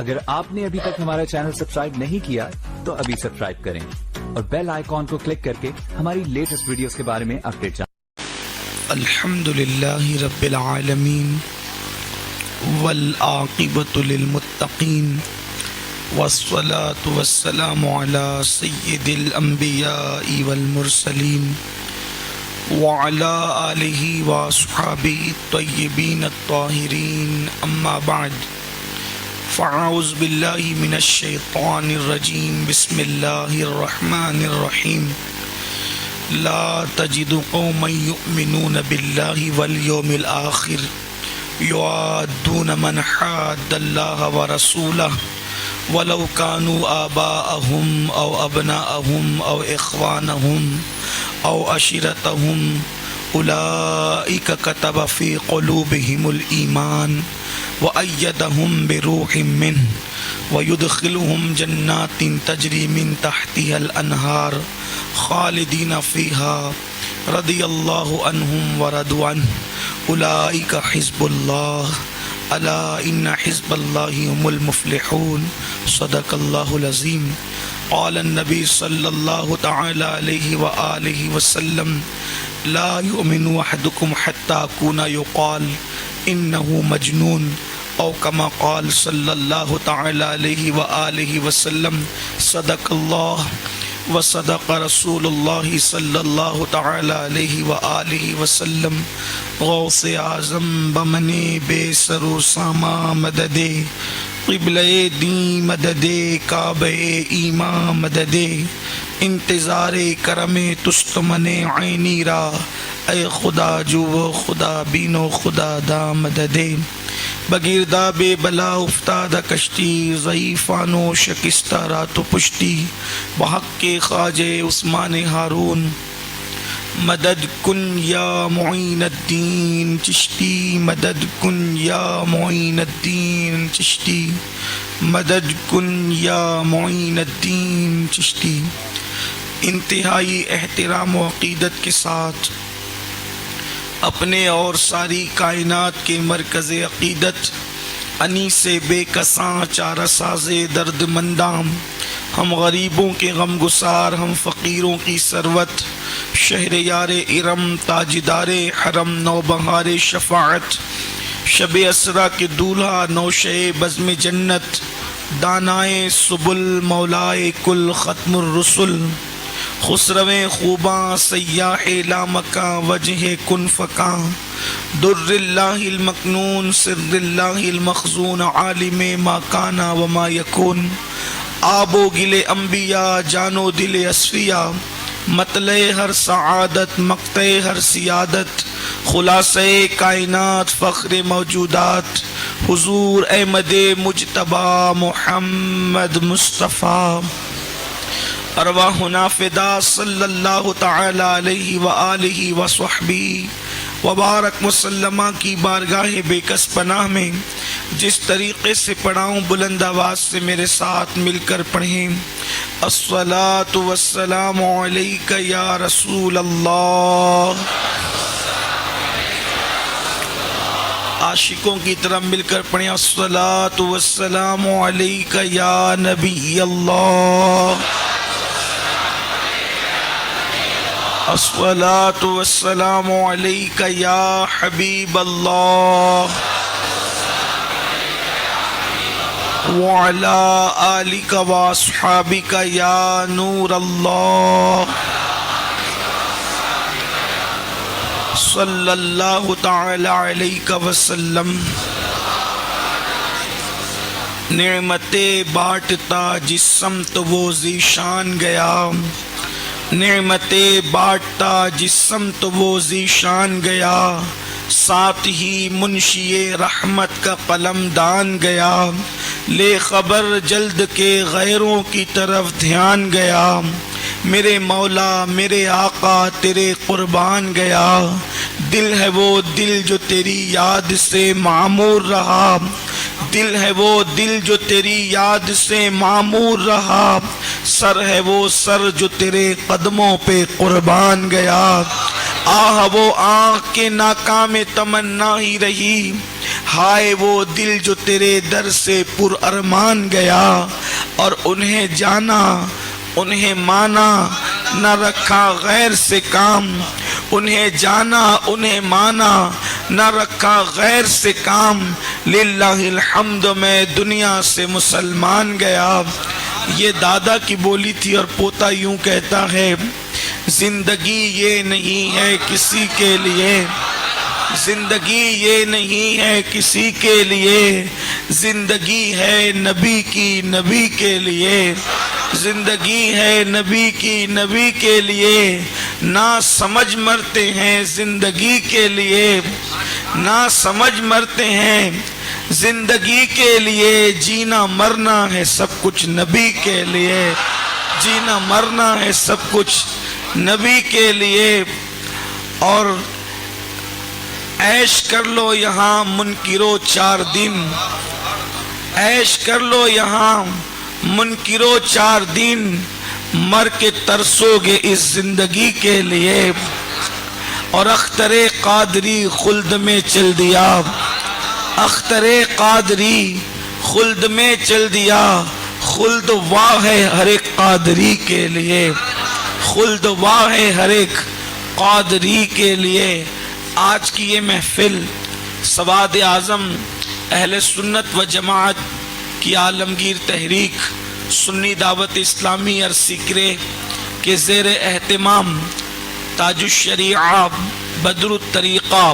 اگر آپ نے ابھی تک ہمارا چینل سبسکرائب نہیں کیا تو ابھی سبسکرائب کریں اور بیل آئیکن کو کلک کر کے ہماری لیٹسٹ ویڈیوز کے بارے میں اپڈیٹ جانیں۔ الحمدللہ رب العالمین والعاقبۃ للمتقین والصلاة والسلام علی سید الانبیاء والمرسلین وعلی آلہ واصحابہ الطیبین الطاہرین، اما بعد فاعوذ باللہ من الشیطان الرجیم، بسم اللہ الرحمن الرحیم۔ لا تجد قوما یؤمنون باللہ والیوم الآخر یوادون من حاد اللہ ورسولہ ولو كانوا آباءهم أو أبناءهم أو إخوانهم أو عشيرتهم أولئك كتب في قلوبهم الإيمان وأيدهم بروح منه ويدخلهم جنات تجري من تحتها الأنهار خالدين فيها رضي الله عنهم ورضوا عنه أولئك حزب الله الا ان حزب اللہ هم المفلحون۔ صدق اللہ العظیم۔ قال النبی صلی اللہ تعالی علیہ وآلہ وسلم لا یؤمن احدکم حتی اکون یقال انہ مجنون، او کما قال صلی اللہ تعالی علیہ وآلہ وسلم صدق اللہ وصدق رسول اللہ صلی اللہ تعالی علیہ وآلہ وسلم۔ غوث اعظم بمنے بے سر و ساما مددے، قبلہ دین مددے، کعبہ ایمان مددے، انتظار کرم تستمن عینی را، اے خدا جو خدا بینو خدا دا مددے۔ بگیردہ بے بلا افتادہ کشتی، ضعیفانو شکستہ رات و پشتی، بحق کے خواجہ عثمان ہارون مدد کن یا معین الدین چشتی، مدد کن یا معین الدین چشتی، مدد کن یا معین الدین چشتی۔ انتہائی احترام و عقیدت کے ساتھ اپنے اور ساری کائنات کے مرکز عقیدت انیس بے کساں چارہ ساز درد مندام، ہم غریبوں کے غم گسار، ہم فقیروں کی ثروت، شہر یار ارم، تاجدار حرم، نوبہار شفاعت، شب اسرا کے دولہا، نوشے بزم جنت، دانائے سبل، مولائے کل، ختم الرسل، خسرویں خوباں، سیاح لامکاں، وجہ کن فکاں، در اللہ المکنون، سر اللہ المخزون، عالم ما کانا وما یکون، آب و گل انبیاء، جان و دل اصفیاء، مطلع ہر سعادت، مقطع ہر سیادت، خلاصہ کائنات، فخر موجودات، حضور احمد مجتبی محمد مصطفیٰ، ارواحنا فدا صلی اللہ تعالی علیہ وآلہ وصحبہ وبارک وسلم کی بارگاہ بے کس پناہ میں جس طریقے سے پڑھاؤں، بلند آواز سے میرے ساتھ مل کر پڑھیں۔ الصلاۃ والسلام علیک یا رسول اللہ۔ عاشقوں کی طرح مل کر پڑھیں۔ الصلاۃ والسلام علیک یا نبی اللہ۔ الصلاۃ والسلام علیک یا حبیب اللہ، وعلی آلک واصحابک یا نور اللہ، صلی اللہ تعالی علیہ وسلم۔ نعمتیں بانٹتا جس سمت وہ ذیشان گیا، نعمتیں بانٹتا جس سمت وہ ذیشان گیا، ساتھ ہی منشی رحمت کا قلم دان گیا، لے خبر جلد کے غیروں کی طرف دھیان گیا، میرے مولا میرے آقا تیرے قربان گیا، دل ہے وہ دل جو تیری یاد سے معمور رہا، دل ہے وہ دل جو تیری یاد سے معمور رہا، سر ہے وہ سر جو تیرے قدموں پہ قربان گیا، آہ وہ آنکھ کے ناکام تمنا ہی رہی، ہائے وہ دل جو تیرے در سے پر ارمان گیا، اور انہیں جانا انہیں مانا نہ رکھا غیر سے کام، انہیں جانا انہیں مانا نہ رکھا غیر سے کام، للہ الحمد میں دنیا سے مسلمان گیا۔ یہ دادا کی بولی تھی اور پوتا یوں کہتا ہے، زندگی یہ نہیں ہے کسی کے لیے، زندگی یہ نہیں ہے کسی کے لیے، زندگی ہے نبی کی نبی کے لیے، زندگی ہے نبی کی نبی کے لیے، نہ سمجھ مرتے ہیں زندگی کے لیے، نہ سمجھ مرتے ہیں زندگی کے لیے، جینا مرنا ہے سب کچھ نبی کے لیے، جینا مرنا ہے سب کچھ نبی کے لیے۔ اور عیش کر لو یہاں منکرو 4 دن، عیش کر لو یہاں منکرو 4 دن، مر کے ترسو گے اس زندگی کے لیے۔ اور اختر قادری خلد میں چل دیا، اختر قادری خلد میں چل دیا، خلد واہ ہے ہر ایک قادری کے لیے، خلد واہ ہے ہر ایک قادری کے لیے۔ آج کی یہ محفل سواد اعظم اہل سنت و جماعت کی عالمگیر تحریک سنی دعوت اسلامی ارسیکرے کے زیر اہتمام تاج الشریعہ بدر الطریقہ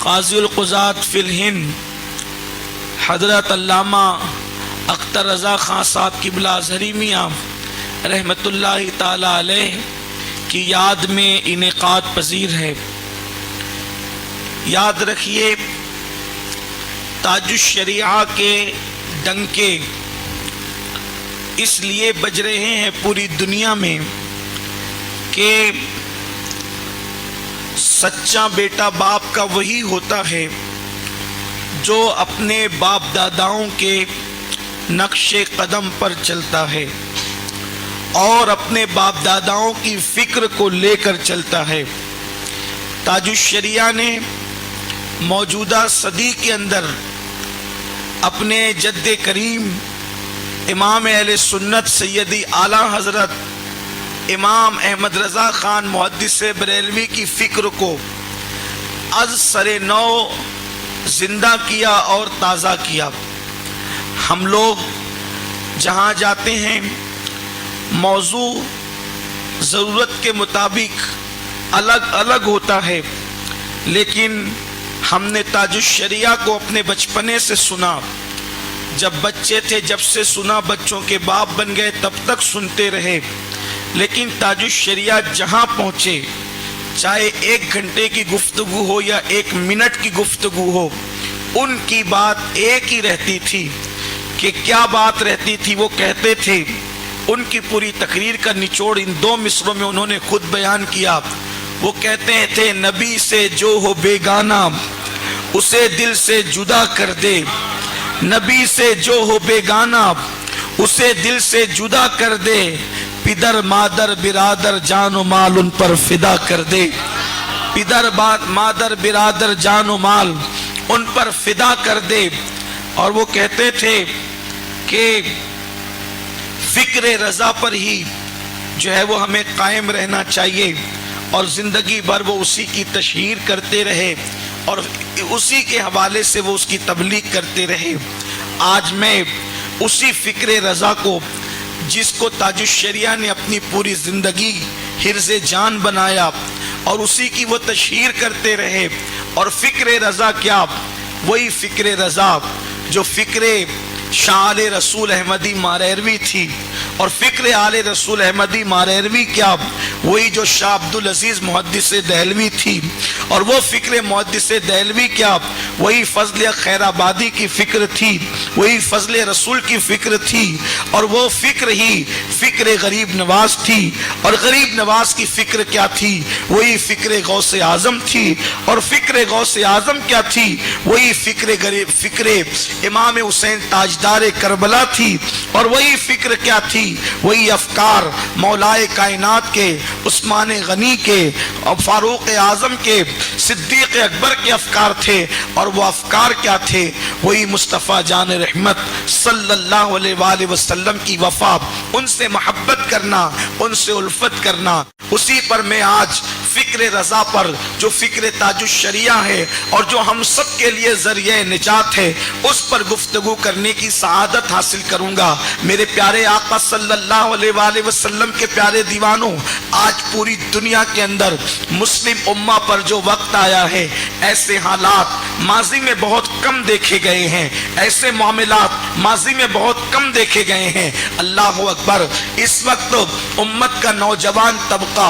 قاضی القضات فی الہند حضرت علامہ اختر رضا خان صاحب قبلہ ازہری میاں رحمت اللہ تعالی علیہ کی یاد میں انعقاد پذیر ہے۔ یاد رکھیے، تاج الشریعہ کے ڈنکے اس لیے بج رہے ہیں پوری دنیا میں کہ سچا بیٹا باپ کا وہی ہوتا ہے جو اپنے باپ داداؤں کے نقش قدم پر چلتا ہے اور اپنے باپ داداؤں کی فکر کو لے کر چلتا ہے۔ تاج الشریعہ نے موجودہ صدی کے اندر اپنے جد کریم امام اہل سنت سیدی اعلیٰ حضرت امام احمد رضا خان محدث بریلوی کی فکر کو از سر نو زندہ کیا اور تازہ کیا۔ ہم لوگ جہاں جاتے ہیں موضوع ضرورت کے مطابق الگ الگ ہوتا ہے، لیکن ہم نے تاج الشریعہ کو اپنے بچپنے سے سنا، جب بچے تھے جب سے سنا، بچوں کے باپ بن گئے تب تک سنتے رہے، لیکن تاج الشریعہ جہاں پہنچے، چاہے 1 گھنٹے کی گفتگو ہو یا 1 منٹ کی گفتگو ہو، ان کی بات ایک ہی رہتی تھی۔ کہ کیا بات رہتی تھی؟ وہ کہتے تھے، ان کی پوری تقریر کا نچوڑ ان 2 مصروں میں انہوں نے خود بیان کیا۔ وہ کہتے تھے، نبی سے جو ہو بیگانہ اسے دل سے جدا کر دے، نبی سے جو ہو بیگانہ اسے دل سے جدا کر دے، پدر مادر برادر جان و مال ان پر فدا کر دے، پدر مادر برادر جان و مال ان پر فدا کر دے۔ اور وہ کہتے تھے کہ فکر رضا پر ہی جو ہے وہ ہمیں قائم رہنا چاہیے، اور زندگی بھر وہ اسی کی تشہیر کرتے رہے اور اسی کے حوالے سے وہ اس کی تبلیغ کرتے رہے۔ آج میں اسی فکر رضا کو، جس کو تاج الشریعہ نے اپنی پوری زندگی حرز جان بنایا، اور اسی کی وہ تشہیر کرتے رہے۔ اور فکر رضا کیا؟ وہی فکر رضا جو فکر شاہ آل رسول احمدی ماریروی تھی، اور فکر آل رسول احمدی ماریروی کیا؟ وہی جو شاہ عبدالعزیز محدث دہلوی تھی، اور وہ فکر محدث دہلوی کیا؟ وہی فضل خیر آبادی کی فکر تھی، وہی فضل رسول کی فکر تھی، اور وہ فکر ہی فکر غریب نواز تھی، اور غریب نواز کی فکر کیا تھی؟ وہی فکر غوث اعظم تھی، اور فکر غوث اعظم کیا تھی؟ وہی فکر امام حسین تاجدار کربلا تھی، اور وہی فکر کیا تھی؟ وہی افکار مولائے کائنات کے عثمان غنی کے اور فاروق اعظم کے، صدیق اکبر کے افکار تھے، اور وہ افکار کیا تھے؟ وہی مصطفیٰ جان رحمت صلی اللہ علیہ وآلہ وسلم کی وفا، ان سے محبت کرنا، ان سے الفت کرنا۔ اسی پر میں آج فکر رضا پر، جو فکر تاج الشریعہ ہے اور جو ہم سب کے لیے ذریعہ نجات ہے، اس پر گفتگو کرنے کی سعادت حاصل کروں گا۔ میرے پیارے آقا صلی اللہ علیہ وآلہ وسلم کے پیارے دیوانوں، آج پوری دنیا کے اندر مسلم امہ پر جو وقت آیا ہے، ایسے حالات ماضی میں بہت کم دیکھے گئے ہیں، ایسے معاملات ماضی میں بہت کم دیکھے گئے ہیں۔ اللہ اکبر! اس وقت امت کا نوجوان طبقہ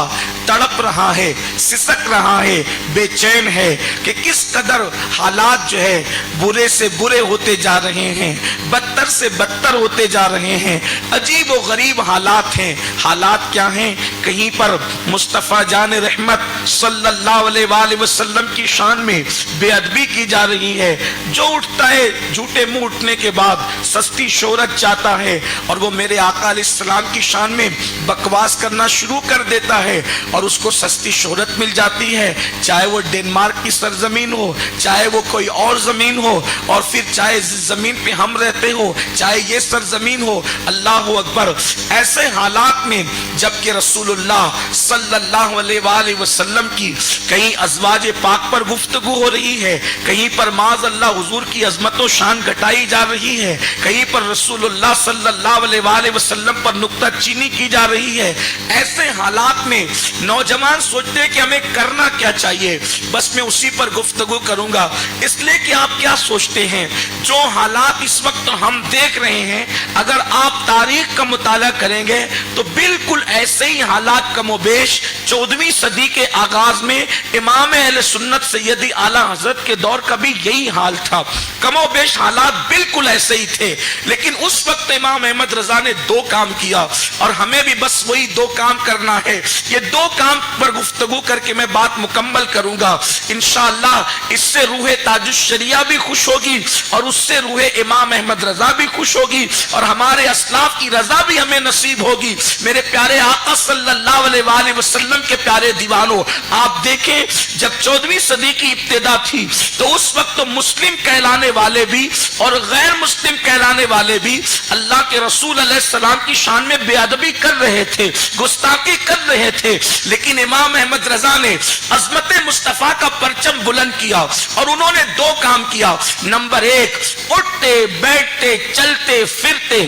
تڑپ رہا ہے، سسک رہا ہے، بے چین ہے کہ کس قدر حالات جو ہے برے سے برے ہوتے جا رہے ہیں، بدتر سے بدتر ہوتے جا رہے ہیں، عجیب و غریب حالات ہیں۔ حالات کیا ہیں؟ کہیں پر مصطفیٰ جان رحمت صلی اللہ علیہ وآلہ وسلم کی شان میں بے ادبی کی جا رہی ہے۔ جو اٹھتا ہے جھوٹے منہ اٹھنے کے بعد سستی شہرت چاہتا ہے، اور وہ میرے آقا علیہ السلام کی شان میں بکواس کرنا شروع کر دیتا ہے، اور اس کو سستی شہرت مل جاتی ہے، چاہے وہ ڈنمارک کی سرزمین ہو، چاہے وہ کوئی اور زمین ہو، اور پھر چاہے زمین پہ ہم رہتے ہو، چاہے یہ سرزمین ہو۔ اللہ اکبر! ایسے حالات میں جبکہ رسول اللہ صلی اللہ علیہ وآلہ وسلم کی کہیں ازواج پاک پر گفتگو ہو رہی ہے، کہیں پر معاذ اللہ حضور کی عظمت و شان گھٹائی جا رہی ہے، کہیں پر رسول اللہ صلی اللہ علیہ وآلہ وسلم پر نکتہ چینی کی جا رہی ہے، ایسے حالات میں نوجوان سوچتے ہیں کہ ہمیں کرنا کیا چاہیے۔ بس میں اسی پر گفتگو کروں گا، اس لیے کہ آپ کیا سوچتے ہیں؟ جو حالات اس وقت ہم دیکھ رہے ہیں، اگر آپ تاریخ کا مطالعہ کریں گے تو بالکل ایسے ہی حالات کم و بیش 14ویں صدی کے آغاز میں امام اہل سنت سیدی اعلیٰ حضرت کے دور کا بھی یہی حال تھا۔ کم و بیش حالات بالکل ایسے ہی تھے، لیکن اس وقت امام احمد رضا نے دو کام کیا، اور ہمیں بھی بس وہی دو کام کرنا ہے۔ یہ دو کام پر گفتگو کر کے میں بات مکمل کروں گا انشاءاللہ۔ اس سے روح تاج الشریعہ بھی خوش ہوگی، اور اس سے روح امام احمد رضا بھی خوش ہوگی، اور ہمارے اسلاف کی رضا بھی ہمیں نصیب ہوگی۔ میرے پیارے آقا صلی اللہ علیہ وآلہ وسلم کے پیارے دیوانوں، آپ دیکھیں جب 14ویں صدی کی ابتدا تھی تو اس وقت مسلم کہلانے والے بھی اور غیر مسلم کہلانے والے بھی اللہ کے رسول علیہ السلام کی شان میں بے ادبی کر رہے تھے، گستاخی کر رہے تھے، لیکن امام احمد رضا نے عظمت مصطفیٰ کا پرچم بلند کیا، اور انہوں نے دو کام کیا۔ نمبر ایک، اٹھتے بیٹھتے چلتے پھرتے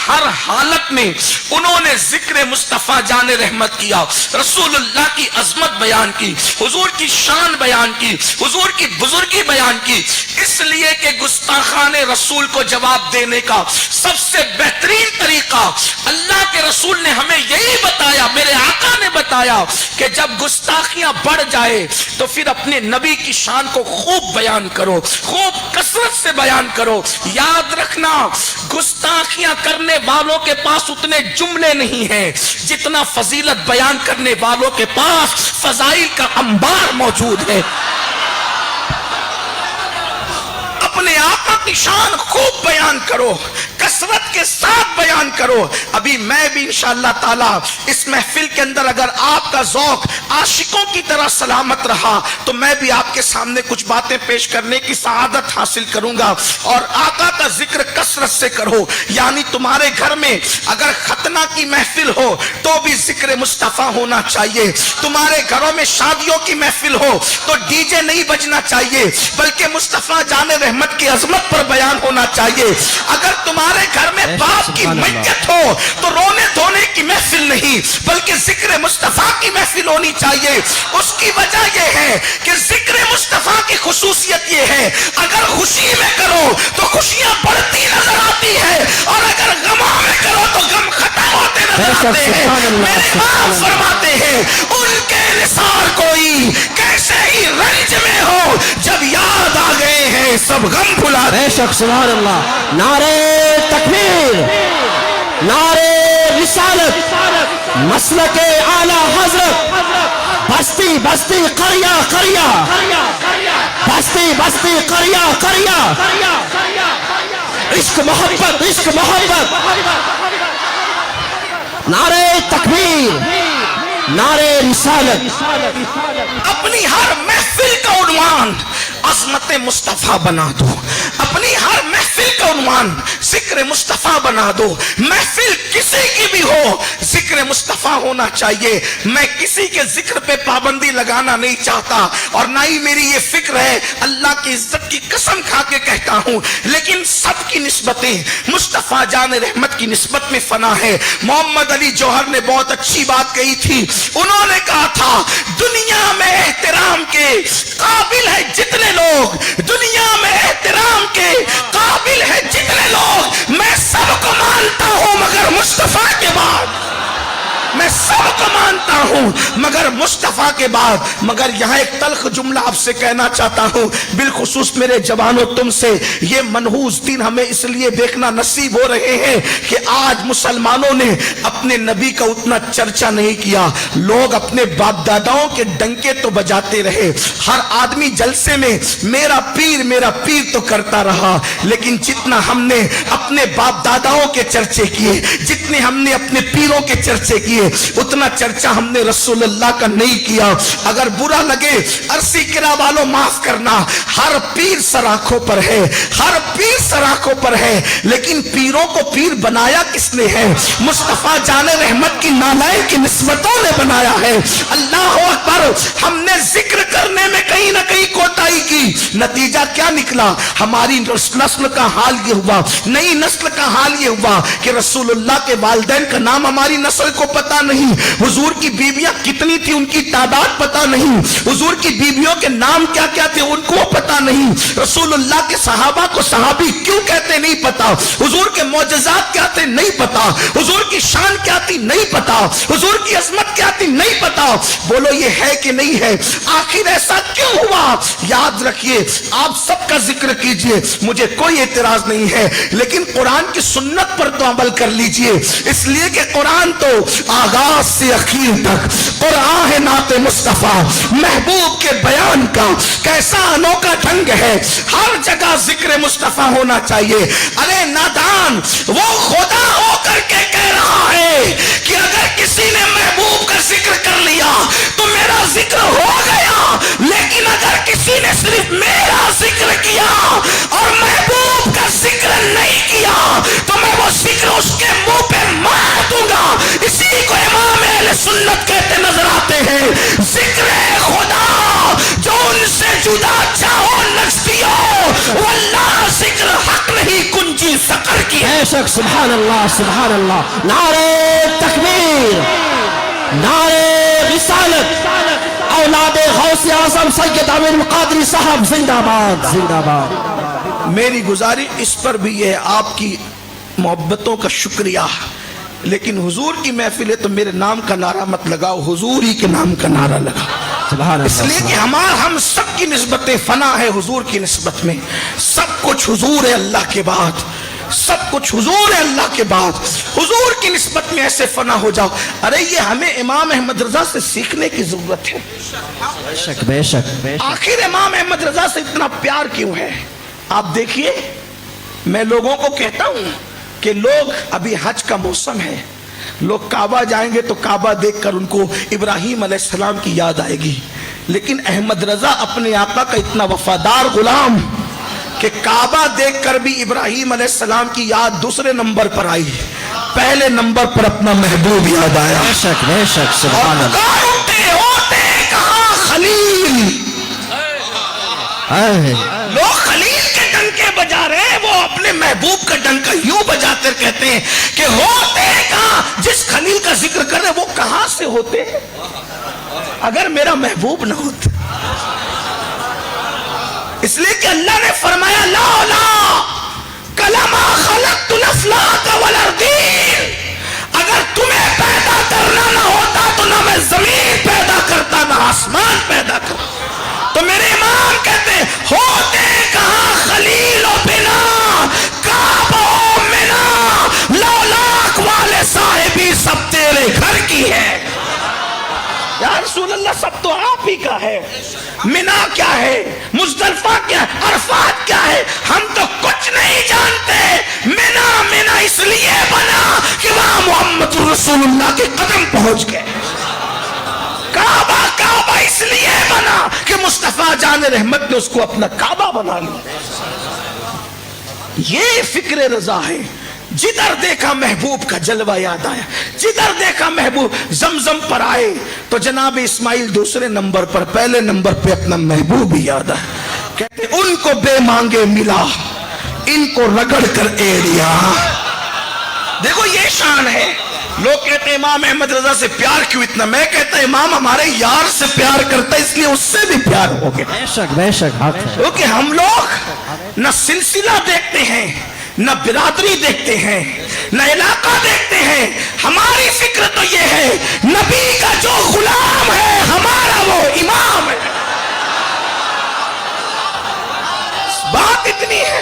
ہر حالت میں انہوں نے ذکر مصطفیٰ جان رحمت کیا، رسول اللہ کی عظمت بیان کی، حضور کی شان بیان کی، حضور کی بزرگی بیان کی، اس لیے کہ گستاخان رسول کو جواب دینے کا سب سے بہترین طریقہ اللہ کے رسول نے ہمیں یہی بتایا، میرے آقا نے بتایا کہ جب گستاخیاں بڑھ جائے تو پھر اپنے نبی کی شان کو خوب بیان کرو، خوب کثرت سے بیان کرو۔ یاد رکھنا، گستاخیاں کرنے والوں کے پاس اتنے جملے نہیں ہیں جتنا فضیلت بیان کرنے والوں کے پاس فضائل کا انبار موجود ہے۔ اپنے آقا کی شان خوب بیان کرو، کثرت کے ساتھ بیان کرو۔ ابھی میں بھی انشاءاللہ تعالی اس محفل کے اندر اگر آپ کا ذوق عاشقوں کی طرح سلامت رہا تو میں بھی آپ کے سامنے کچھ باتیں پیش کرنے کی سعادت حاصل کروں گا۔ اور آقا کا ذکر کثرت سے کرو، یعنی تمہارے گھر میں اگر ختنہ کی محفل ہو تو بھی ذکر مصطفیٰ ہونا چاہیے، تمہارے گھروں میں شادیوں کی محفل ہو تو ڈی جے نہیں بجنا چاہیے بلکہ مصطفیٰ جان رحمت کی عظمت پر بیان ہونا چاہیے۔ اگر تمہارے گھر میں باپ کی میت ہو تو رونے دھونے کی محفل نہیں بلکہ ذکر مصطفیٰ کی محفل ہونی چاہیے۔ اس کی وجہ یہ ہے کہ ذکر مصطفیٰ کی خصوصیت یہ ہے، اگر خوشی میں کرو تو خوشیاں بڑھتی نظر آتی ہے، اور اگر غموں میں کرو تو غم ختم ہوتے نظر آتے ہیں۔ میرے باپ فرماتے ہیں ان کے نثار کوئی کیسے ہی رنج میں ہو، جب یاد آ گئے ہیں سب غم بھلا۔ بے شک سبحان اللہ، نعرے تکبیر، نعرے رسالت، مسلک اعلی حضرت، بستی بستی قریہ قریہ، بستی بستی قریہ قریہ، عشق محبت عشق محبت، نعرے تکبیر، نعرے رسالت، اپنی ہر محفل کا عنوان عظمت مصطفیٰ بنا دو، اپنی ہر محفل کا عنوان ذکر مصطفیٰ بنا دو. محفل کسی کی بھی ہو ذکر مصطفیٰ ہونا چاہیے. میں کسی کے ذکر پہ پابندی لگانا نہیں چاہتا اور نہ ہی میری یہ فکر ہے. اللہ کی عزت کی قسم کھا کے کہتا ہوں لیکن سب کی نسبتیں مصطفیٰ جان رحمت کی نسبت میں فنا ہے. محمد علی جوہر نے بہت اچھی بات کہی تھی. انہوں نے کہا تھا دنیا میں احترام کے قابل ہے جتنے لوگ، دنیا میں احترام کے قابل ہے جتنے لوگ، میں سب کو مانتا ہوں مگر مصطفیٰ کے بعد، میں سب کو مانتا ہوں مگر مصطفیٰ کے بعد. مگر یہاں ایک تلخ جملہ آپ سے کہنا چاہتا ہوں، بالخصوص میرے جوانوں تم سے. یہ منحوس دن ہمیں اس لیے دیکھنا نصیب ہو رہے ہیں کہ آج مسلمانوں نے اپنے نبی کا اتنا چرچا نہیں کیا. لوگ اپنے باپ داداؤں کے ڈنکے تو بجاتے رہے، ہر آدمی جلسے میں میرا پیر تو کرتا رہا، لیکن جتنا ہم نے اپنے باپ داداؤں کے چرچے کیے، جتنے ہم نے اپنے پیروں کے چرچے کیے، اتنا چرچا ہم نے رسول اللہ کا نہیں کیا. اگر برا لگے عرصی کرا والوں معاف کرنا، ہر پیر سراخوں پر ہے، ہر پیر سراخوں پر ہے، لیکن پیروں کو پیر بنایا کس نے ہے؟ مصطفیٰ جان رحمت کی نالائن کی نسبتوں نے بنایا ہے. اللہ اکبر. ہم نے ذکر کرنے میں کہیں نہ کہیں کوتاہی کی، نتیجہ کیا نکلا؟ ہماری نسل کا حال یہ ہوا، نئی نسل کا حال یہ ہوا کہ رسول اللہ کے والدین کا نام ہماری نسل کو پتہ نہیں، حضور کی بیویاں کتنی تھی ان کی تعداد پتہ نہیں، حضور کی بیویوں کے نام کیا کیا تھے ان کو پتہ نہیں، رسول اللہ کے صحابہ کو صحابی کیوں کہتے نہیں پتہ، حضور کے معجزات کیا تھے نہیں پتہ، حضور کی شان کیا تھی نہیں پتہ، حضور کی عظمت کیا تھی نہیں پتہ. بولو یہ ہے کہ نہیں ہے؟ آخر ایسا کیوں ہوا؟ یاد رکھیے، آپ سب کا ذکر کیجئے، مجھے کوئی اعتراض نہیں ہے، لیکن قرآن کی سنت پر تو عمل کر لیجئے. اس لیے کہ قرآن تو آغاز سے اخیر تک قرآن ہے نعت مصطفیٰ، محبوب کے بیان کا کیسا انوکھا ڈھنگ ہے. ہر جگہ ذکر مصطفیٰ ہونا چاہیے. ارے نادان، وہ خدا ہو کر کے کہہ رہا ہے کہ اگر کسی نے محبوب کا ذکر کر لیا تو میرا ذکر ہو گیا، لیکن اگر کسی نے صرف میرا ذکر کیا اور محبوب کا ذکر نہیں کیا تو میں وہ ذکر اس کے منہ پہ مار دوں گا. اسی کو امام اہل سنت کہتے نظر آتے ہیں، ذکر خدا جو ان سے جدا چاہو نچتیو واللہ ذکر حق نہیں کنجی سقر کی ہے. بے شک. سبحان اللہ، سبحان اللہ. نعرے تکبیر، نعرے رسالت. اولاد غوث اعظم سید امین قادری صاحب زندہ باد، زندہ باد. میری گزارش اس پر بھی ہے، آپ کی محبتوں کا شکریہ، لیکن حضور کی محفل ہے تو میرے نام کا نعرہ مت لگاؤ، حضور ہی کے نام کا نعرہ لگاؤ. سبحان اللہ. اس لیے کہ ہم سب کی نسبتیں فنا ہے حضور کی نسبت میں. سب کچھ حضور ہے اللہ کے بعد، سب کچھ حضور ہے اللہ کے بعد. حضور کی نسبت میں ایسے فنا ہو جاؤ. ارے یہ ہمیں امام احمد رضا سے سیکھنے کی ضرورت ہے. بے شک، بے شک، بے شک. آخر امام احمد رضا سے اتنا پیار کیوں ہے؟ آپ دیکھیے، میں لوگوں کو کہتا ہوں کہ لوگ، ابھی حج کا موسم ہے، لوگ کعبہ جائیں گے تو کعبہ دیکھ کر ان کو ابراہیم علیہ السلام کی یاد آئے گی، لیکن احمد رضا اپنے آقا کا اتنا وفادار غلام کہ کعبہ دیکھ کر بھی ابراہیم علیہ السلام کی یاد دوسرے نمبر پر آئی، پہلے نمبر پر اپنا محبوب یاد آیا. بے شک، بے شک. سبحان اللہ. ہوتے کہاں خلیل، لوگ خلیل کے ڈنکے بجا رہے ہیں، وہ اپنے محبوب کا ڈنکا یوں بجاتے کہتے ہیں کہ ہوتے کہاں. جس خلیل کا ذکر کر رہے وہ کہاں سے ہوتے اگر میرا محبوب نہ ہوتا؟ اس لیے کہ اللہ نے فرمایا لا کلما خلقت الافلاک والارضین، اگر تمہیں پیدا کرنا نہ ہوتا تو نہ میں زمین پیدا کرتا نہ آسمان پیدا کرتا. تو میرے امام کہتے ہیں ہوتے کہاں خلیل و بنا کعبہ و منا، لولاک والے صاحبی سب تیرے گھر کی ہے. یا رسول اللہ سب تو آپ ہی کا ہے. منا کیا ہے، مزدلفہ کیا ہے، عرفات کیا ہے، ہم تو کچھ نہیں جانتے. منا اس لیے بنا کہ وہاں محمد رسول اللہ کے قدم پہنچ گئے. کہ مصطفیٰ جان رحمت نے اس کو اپنا کعبہ بنا لیا. یہ فکر رضا ہے. جدھر دیکھا محبوب کا جلوہ یاد آیا, جدھر دیکھا محبوب. زمزم پر آئے تو جناب اسماعیل دوسرے نمبر پر, پہلے نمبر پہ اپنا محبوب ہی یاد آیا. کہتے ان کو بے مانگے ملا, ان کو رگڑ کر ایڑیا. دیکھو یہ شان ہے. لوگ کہتے ہیں امام احمد رضا سے پیار کیوں اتنا؟ میں کہتا امام ہمارے یار سے پیار کرتا اس لیے اس سے بھی پیار ہو گیا. بے شک کیونکہ ہم لوگ نہ سلسلہ دیکھتے ہیں, نہ برادری دیکھتے ہیں, نہ علاقہ دیکھتے ہیں. ہماری فکر تو یہ ہے نبی کا جو غلام ہے ہمارا وہ امام ہے. بات اتنی ہے.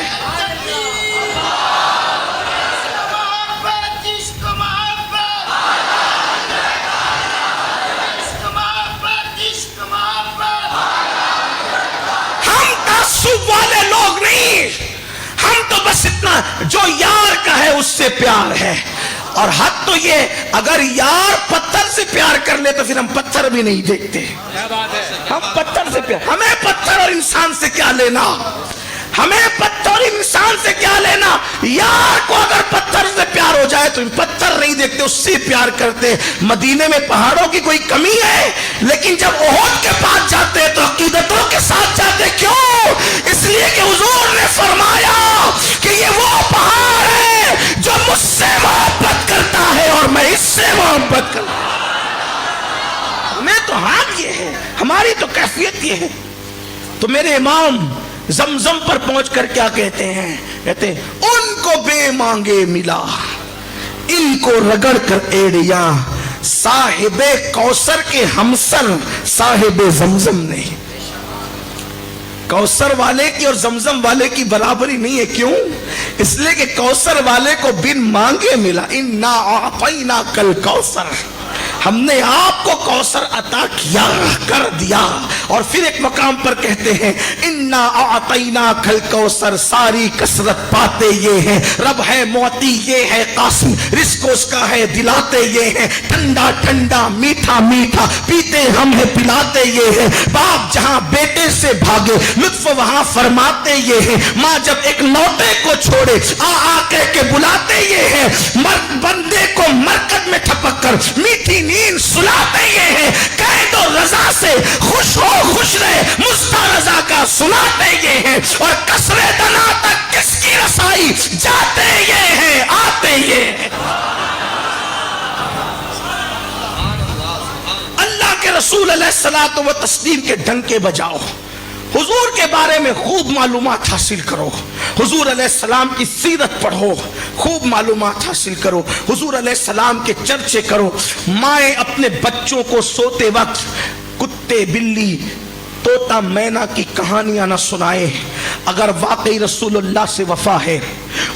والے لوگ نہیں, ہم تو بس اتنا جو یار کا ہے اس سے پیار ہے. اور حد تو یہ اگر یار پتھر سے پیار کر لے تو پھر ہم پتھر بھی نہیں دیکھتے. ہم پتھر سے پیار, ہمیں پتھر اور انسان سے کیا لینا, ہمیں پتھر اور انسان سے کیا لینا. یار کو اگر پتھر سے پیار ہو جائے تو پتھر نہیں دیکھتے, اس سے پیار کرتے. مدینے میں پہاڑوں کی کوئی کمی ہے, لیکن جب احد کے پاس جاتے ہیں تو عقیدتوں کے ساتھ جاتے. کیوں؟ اس لیے کہ حضور نے فرمایا کہ یہ وہ پہاڑ ہے جو مجھ سے محبت کرتا ہے اور میں اس سے محبت کرتا ہوں. ہمیں تو حال یہ ہے, ہماری تو کیفیت یہ ہے. تو میرے امام زمزم پر پہنچ کر کیا کہتے ہیں؟ کہتے ہیں ان کو بے مانگے ملا, ان کو رگڑ کر ایڑیا. صاحب کوثر کے ہمسر صاحب زمزم نہیں. کوثر والے کی اور زمزم والے کی برابری نہیں ہے. کیوں؟ اس لیے کہ کوثر والے کو بن مانگے ملا. انا اعطیناک الکوثر, ہم نے آپ کو کوثر عطا کیا کر دیا. اور پھر ایک مقام پر کہتے ہیں انا اعطیناک الکوثر, ساری کثرت پاتے یہ ہیں, رب ہے موتی یہ ہے قاسم, رزق اس کا ہے دلاتے یہ ہیں, ٹھنڈا ٹھنڈا میٹھا میٹھا پیتے ہم ہیں پلاتے یہ ہیں. باپ جہاں بیٹے سے بھاگے لطف وہاں فرماتے یہ ہیں. ماں جب ایک لوٹے کو چھوڑے آ کہہ کے بلاتے یہ ہیں. بندے کو مرکز میں ٹھپک کر میٹھی نیند سلاتے یہ ہیں. قید و رضا سے خوش ہو خوش رہے مستہ رضا کا سناتے یہ ہیں. اور قصر دنا تک کس کی رسائی جاتے یہ ہیں آتے یہ ہیں. اللہ کے رسول علیہ الصلوۃ والتسلیم کے ڈنکے بجاؤ. حضور کے بارے میں خوب معلومات حاصل کرو. حضور علیہ السلام کی سیرت پڑھو, خوب معلومات حاصل کرو. حضور علیہ السلام کے چرچے کرو. مائیں اپنے بچوں کو سوتے وقت کتے بلی طوطا مینا کی کہانیاں نہ سنائے. اگر واقعی رسول اللہ سے وفا ہے,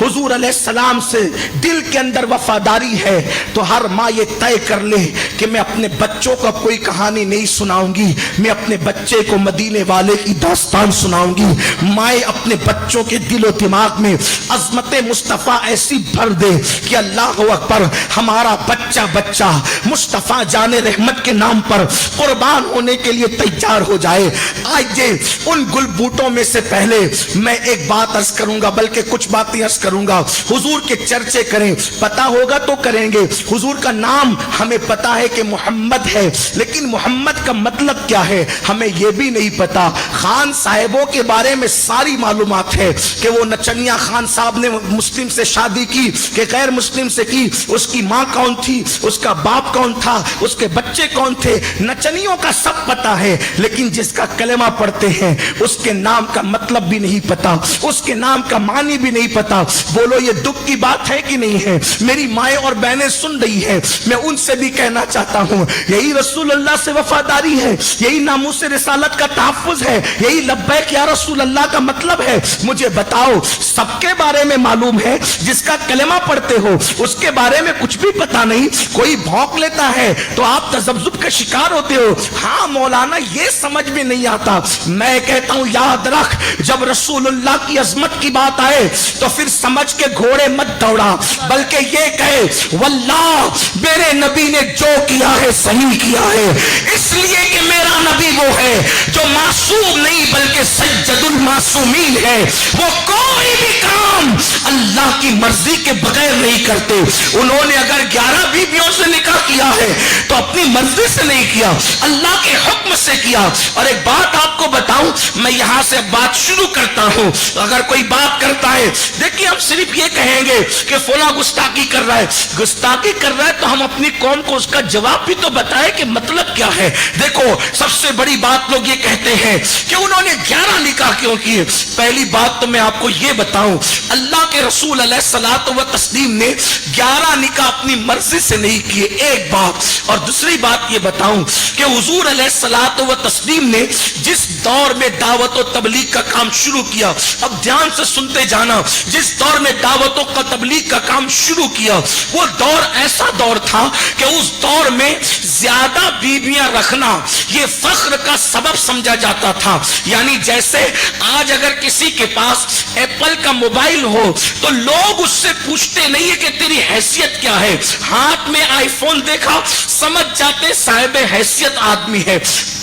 حضور علیہ السلام سے دل کے اندر وفاداری ہے, تو ہر ماں یہ طے کر لے کہ میں اپنے بچوں کو کوئی کہانی نہیں سناؤں گی, میں اپنے بچے کو مدینے والے کی داستان سناؤں گی. مائیں اپنے بچوں کے دل و دماغ میں عظمت مصطفیٰ ایسی بھر دے کہ اللہ اکبر, ہمارا بچہ بچہ مصطفیٰ جان رحمت کے نام پر قربان ہونے کے لیے تیار ہو جائے. آج ان گل بوٹوں میں سے پہلے میں ایک بات عرض کروں گا, بلکہ کچھ باتیں عرض کروں گا. حضور کے چرچے کریں, پتا ہوگا تو کریں گے. حضور کا نام ہمیں پتا ہے کہ محمد ہے, لیکن محمد کا مطلب کیا ہے ہمیں یہ بھی نہیں پتا. خان صاحبوں کے بارے میں ساری معلومات ہے کہ وہ نچنیا خان صاحب نے مسلم سے شادی کی کہ غیر مسلم سے کی, اس کی ماں کون تھی, اس کا باپ کون تھا, اس کے بچے کون تھے, نچنیوں کا سب پتا ہے. لیکن جس کا کلمہ پڑھتے ہیں اس کے نام کا مطلب بھی نہیں پتا, اس کے نام کا معنی بھی نہیں پتا. بولو یہ دکھ کی بات ہے کہ نہیں ہے؟ میری مائیں اور بہنیں سن رہی ہیں, میں ان سے بھی کہنا چاہتا ہوں یہی رسول اللہ سے وفاداری ہے, یہی ناموس رسالت کا تحفظ ہے, یہی لبیک یا رسول اللہ کا مطلب ہے. مجھے بتاؤ, سب کے بارے میں معلوم ہے, جس کا کلمہ پڑھتے ہو اس کے بارے میں کچھ بھی پتا نہیں. کوئی بھونک لیتا ہے تو آپ تذبذب کا شکار ہوتے ہو. ہاں مولانا یہ سمجھ میں نہیں آتا. میں کہتا ہوں یاد رکھ, جب رسول اللہ کی عظمت کی بات آئے تو پھر سمجھ کے گھوڑے مت دوڑا, بلکہ یہ کہے واللہ میرے نبی نے جو کیا ہے، صحیح کیا ہے، اس لیے کہ میرا نبی وہ ہے جو معصوم نہیں بلکہ سید المعصومین ہے. وہ کوئی بھی کام اللہ کی مرضی کے بغیر نہیں کرتے. انہوں نے اگر 11 بیویوں سے نکاح کیا ہے تو اپنی مرضی سے نہیں کیا، اللہ کے حکم سے کیا. اور ایک بات آپ کو بتاؤں، میں یہاں سے بات شروع کرتا ہوں. اگر کوئی بات کرتا ہے، دیکھیے ہم صرف یہ کہیں گے کہ فلاں گستاخی کر رہا ہے، گستاخی کر رہا ہے تو ہم اپنی قوم کو اس کا جواب بھی تو بتائیں کہ مطلب کیا ہے. دیکھو سب سے بڑی بات لوگ یہ کہتے ہیں کہ انہوں نے 11 نکاح کیوں کیے. پہلی بات تو میں آپ کو یہ بتاؤں، اللہ کے رسول علیہ الصلوۃ والتسلیم نے 11 نکاح اپنی مرضی سے نہیں کیے، ایک بات. اور دوسری بات یہ بتاؤں کہ حضور علیہ الصلوۃ والتسلیم نے جس دور میں دعوت و تبلیغ کا کام شروع کیا، اب دھیان سے سنتے جانا، جس دور میں دعوت و تبلیغ کا کام شروع کیا وہ دور ایسا دور تھا کہ اس دور میں زیادہ بیویاں رکھنا یہ فخر کا سبب سمجھا جاتا تھا. یعنی جیسے آج اگر کسی کے پاس ایپل کا موبائل ہو تو لوگ اس سے پوچھتے نہیں ہے کہ تیری حیثیت کیا ہے. ہاتھ میں آئی فون دیکھا سمجھ جاتے صاحب حیثیت آدمی ہے.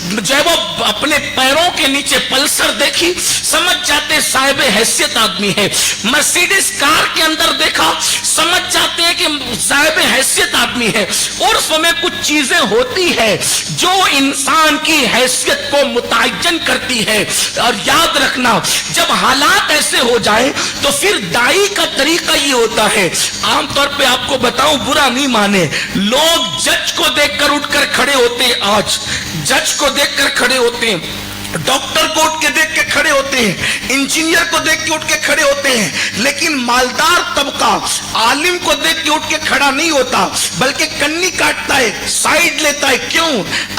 جب وہ اپنے پیروں کے نیچے پلسر دیکھی سمجھ جاتے صاحب حیثیت آدمی ہے. مرسیڈیز کار کے اندر دیکھا سمجھ جاتے ہیں کہ صاحب حیثیت آدمی ہے. عرف میں کچھ چیزیں ہوتی ہے جو انسان کی حیثیت کو متعین کرتی ہے. اور یاد رکھنا جب حالات ایسے ہو جائے تو پھر دائی کا طریقہ یہ ہوتا ہے. عام طور پہ آپ کو بتاؤں برا نہیں مانے، لوگ جج کو دیکھ کر اٹھ کر کھڑے ہوتے ہیں، آج جج کو دیکھ کر کھڑے ہوتے ہیں، ڈاکٹر کو اٹھ کے دیکھ کے کھڑے ہوتے ہیں، انجینئر کو دیکھ کے اٹھ کے کھڑے ہوتے ہیں. لیکن مالدار طبقہ عالم کو دیکھ کے اٹھ کے کھڑا نہیں ہوتا بلکہ کنی کاٹتا ہے، سائیڈ لیتا ہے. کیوں؟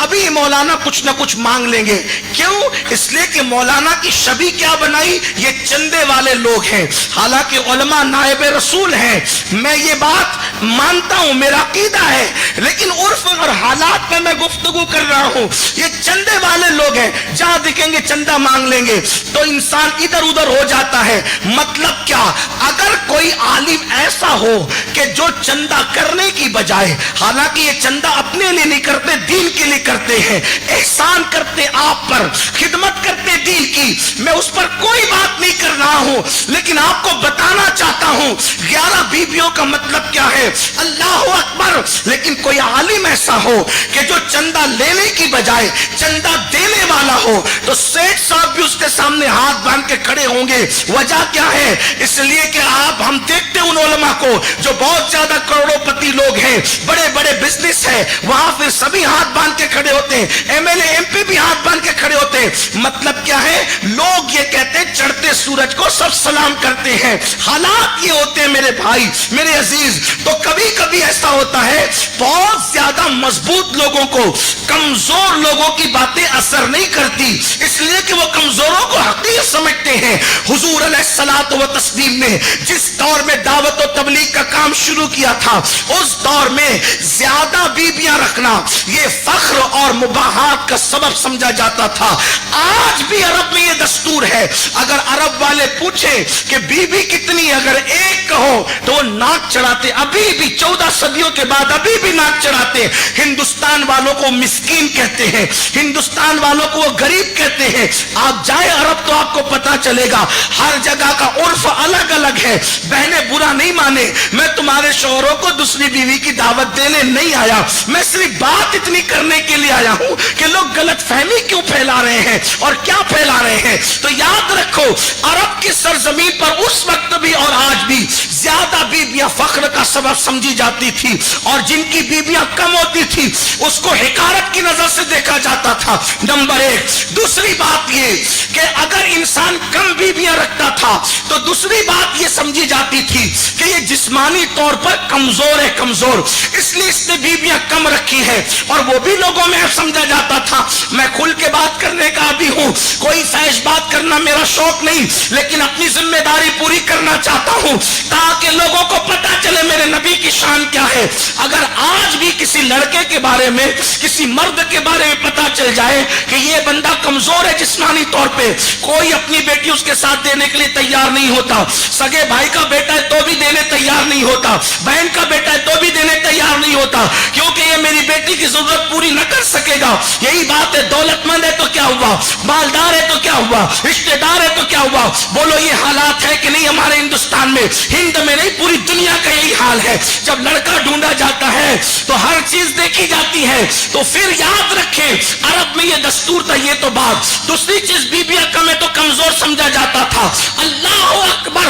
ابھی مولانا کچھ نہ کچھ مانگ لیں گے. کیوں؟ اس لیے کہ مولانا کی شبیہ کیا بنائی؟ یہ چندے والے لوگ ہیں. حالانکہ علماء نائب رسول ہیں، میں یہ بات مانتا ہوں، میرا عقیدہ ہے، لیکن عرف اور حالات میں گفتگو کر رہا ہوں. یہ چندے والے لوگ ہیں، جہاں دکھیں گے چندہ مانگ لیں گے تو انسان ادھر ادھر ہو جاتا ہے. مطلب کیا؟ اگر کوئی عالم ایسا ہو کہ جو چندہ کرنے کی بجائے، حالانکہ یہ چندہ اپنے لیے نہیں کرتے، دین کے لیے کرتے ہیں، احسان کرتے آپ پر، خدمت کرتے دین کی، میں اس پر کوئی بات نہیں کر رہا ہوں، لیکن آپ کو بتانا چاہتا ہوں 11 بیویوں کا مطلب کیا ہے. اللہ اکبر. لیکن کوئی عالم ایسا ہو کہ جو چندہ لینے کی بجائے چندہ دینے والا ہو تو سیٹ صاحب بھی اس کے سامنے ہاتھ باندھ کے کھڑے ہوں گے. وجہ کیا ہے؟ اس لیے کہ ہم دیکھتے ان علماء کو جو بہت زیادہ کروڑوں پتی لوگ ہیں، بڑے بڑے بزنس ہے، وہاں پھر سبھی ہاتھ باندھ کے کھڑے ہوتے ہیں، M L A M P بھی ہاتھ باندھ کے کھڑے ہوتے ہیں. مطلب کیا ہے؟ لوگ یہ کہتے ہیں چڑھتے سورج کو سب سلام کرتے ہیں. حالات یہ ہوتے ہیں میرے بھائی میرے عزیز. تو کبھی کبھی ایسا ہوتا ہے بہت زیادہ مضبوط لوگوں کو کمزور لوگوں کی باتیں اثر نہیں کرتی، اس لیے کہ وہ کمزوروں کو حقیر سمجھتے ہیں. حضور علیہ الصلوۃ والتسلیم نے جس دور میں دعوت و تبلیغ کا کام شروع کیا تھا اس دور میں زیادہ بیویاں رکھنا یہ فخر اور مباحات کا سبب سمجھا جاتا تھا. آج بھی عرب میں یہ دستور ہے، اگر عرب والے پوچھیں کہ بیوی کتنی، اگر ایک کہو تو وہ ناک چڑھاتے. ابھی بھی 14 صدیوں کے بعد ابھی بھی ناک چڑھاتے. ہندوستان والوں کو مسکین کہتے ہیں، ہندوستان والوں کو وہ غریب کہتے ہیں. آپ جائیں عرب تو آپ کو پتا چلے گا ہر جگہ کا عرف الگ الگ ہے. بہنیں برا نہیں مانے، میں تمہارے شوہروں کو دوسری بیوی کی دعوت دینے نہیں آیا، میں صرف بات اتنی کرنے کے لیے آیا ہوں کہ لوگ غلط فہمی کیوں پھیلا رہے ہیں اور کیا پھیلا رہے ہیں. تو یاد رکھو عرب کی سرزمین پر اس وقت بھی اور آج بھی زیادہ بیویاں فخر کا سبب سمجھی جاتی تھی، اور جن کی بیویاں کم ہوتی تھی اس کو حقارت کی نظر سے دیکھا جاتا تھا. نمبر 1. دوسری بات یہ کہ اگر انسان کم بیویاں رکھتا تھا تو دوسری بات یہ سمجھی جاتی تھی کہ یہ جسمانی طور پر کمزور ہے، کمزور، اس لیے اس نے بیویاں کم رکھی ہے. اور وہ بھی لوگوں میں سمجھا جاتا تھا. میں کھل کے بات کرنے کا بھی ہوں، کوئی فحش بات کرنا میرا شوق نہیں، لیکن اپنی ذمہ داری پوری کرنا چاہتا ہوں تاکہ لوگوں کو پتا چلے میرے نبی کی شان کیا ہے. اگر آج بھی کسی لڑکے کے بارے میں، کسی مرد کے بارے میں پتا چل جائے کہ یہ بندہ کمزور ہے جسمانی طور پہ، کوئی اپنی بیٹی اس کے ساتھ دینے کے لیے تیار نہیں ہوتا. سگے بھائی کا بیٹا ہے تو بھی دینے تیار نہیں ہوتا، بہن کا بیٹا ہے تو بھی دینے تیار نہیں ہوتا، کیونکہ یہ میری بیٹی کی ضرورت پوری نہ کر سکے گا. یہی بات ہے, دولت مند ہے تو کیا ہوا, مالدار ہے تو کیا ہوا, رشتہ دار ہے تو کیا ہوا. بولو یہ حالات ہے کہ نہیں ہمارے ہندوستان میں, ہند میں نہیں پوری دنیا کا یہی حال ہے. جب لڑکا ڈھونڈا جاتا ہے تو ہر چیز دیکھی جاتی ہے. تو پھر یاد رکھیں عرب میں یہ دستور تھا. یہ تو بات. دوسری چیز بیویاں کم ہے تو کمزور سمجھا جاتا تھا. اللہ اکبر.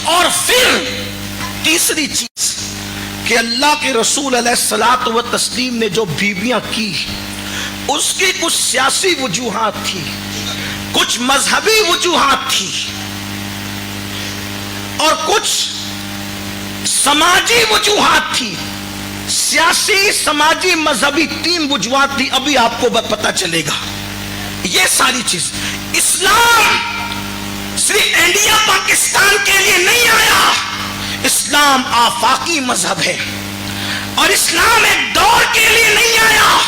اور پھر تیسری چیز کہ اللہ کے رسول علیہ الصلوۃ والتسلیم نے جو بیویاں کی اس کی کچھ سیاسی وجوہات تھی, کچھ مذہبی وجوہات تھی اور کچھ سماجی وجوہات تھی. سیاسی, سماجی, مذہبی, 3 وجوہات تھی. ابھی آپ کو پتہ چلے گا. یہ ساری چیز. اسلام صرف انڈیا پاکستان کے لیے نہیں آیا. اسلام آفاقی مذہب ہے اور اسلام ایک دور کے لیے نہیں آیا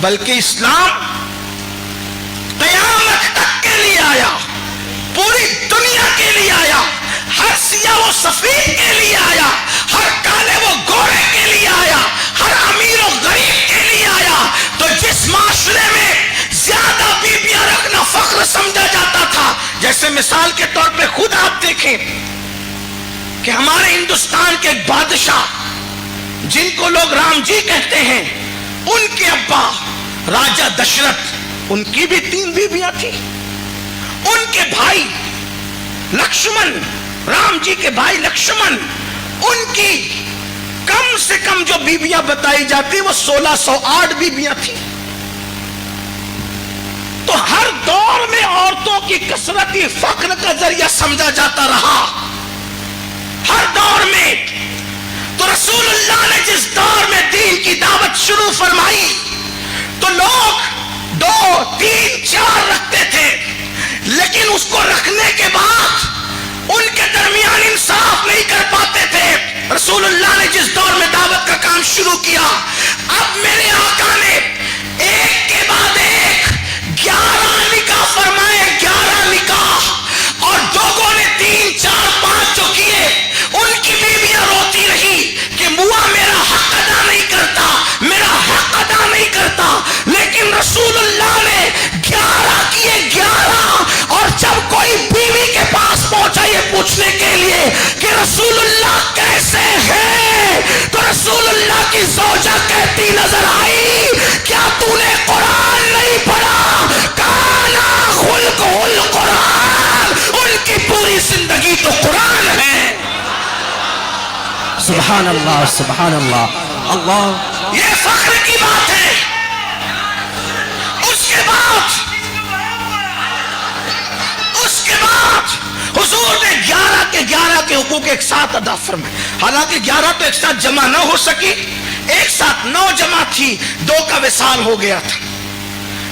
بلکہ اسلام قیامت تک کے لیے آیا, پوری دنیا کے لیے آیا, ہر سیاہ و سفید کے لیے آیا, ہر کالے و گورے کے لیے آیا, ہر امیر و غریب کے لیے آیا. تو جس معاشرے میں زیادہ بیویاں رکھنا فخر سمجھا جاتا تھا, جیسے مثال کے طور پہ خود آپ دیکھیں کہ ہمارے ہندوستان کے ایک بادشاہ جن کو لوگ رام جی کہتے ہیں, ان کے ابا راجا دشرت, ان کی بھی 3 بیویاں تھی. ان کے بھائی لکشمن, رام جی کے بھائی لکشمن, ان کی کم سے کم جو بیویاں بتائی جاتی وہ 1608 بیویاں تھیں. تو ہر دور میں عورتوں کی کثرت ہی فخر کا ذریعہ سمجھا جاتا رہا, ہر دور میں. تو رسول اللہ نے جس دور میں دین کی دعوت شروع فرمائی تو لوگ 2, 3, 4 رکھتے تھے, لیکن اس کو رکھنے کے بعد ان کے درمیان انصاف نہیں کر پاتے تھے. رسول اللہ نے جس دور میں دعوت کا کام شروع کیا, اب میرے آقا نے ایک کے بعد ایک 11 نکاح فرمائے, 11 نکاح. اور لوگوں نے 3, 4, 5 جو کیے, ان کی بیویاں روتی رہی کہ بوا میرا حق ادا نہیں کرتا, میرا حق ادا نہیں کرتا. لیکن رسول اللہ نے 11 کیے, 11. اور جب کوئی بیوی کے پاس پہنچا یہ پوچھنے کے لیے کہ رسول اللہ کیسے ہیں, تو رسول اللہ کی زوجہ کہتی نظر آئی, کیا تو نے قرآن نہیں پڑھا, کانا خلق القرآن. ان کی پوری زندگی تو قرآن ہے. سبحان اللہ, سبحان اللہ. اللہ, یہ فخر کی بات ہے. اس کے بعد حضور نے 11 کے 11 کے حقوق ایک ساتھ ادا فرمائے. حالانکہ 11 تو ایک ساتھ جمع نہ ہو سکی, ایک ساتھ 9 جمع تھی, 2 کا وصال ہو گیا تھا.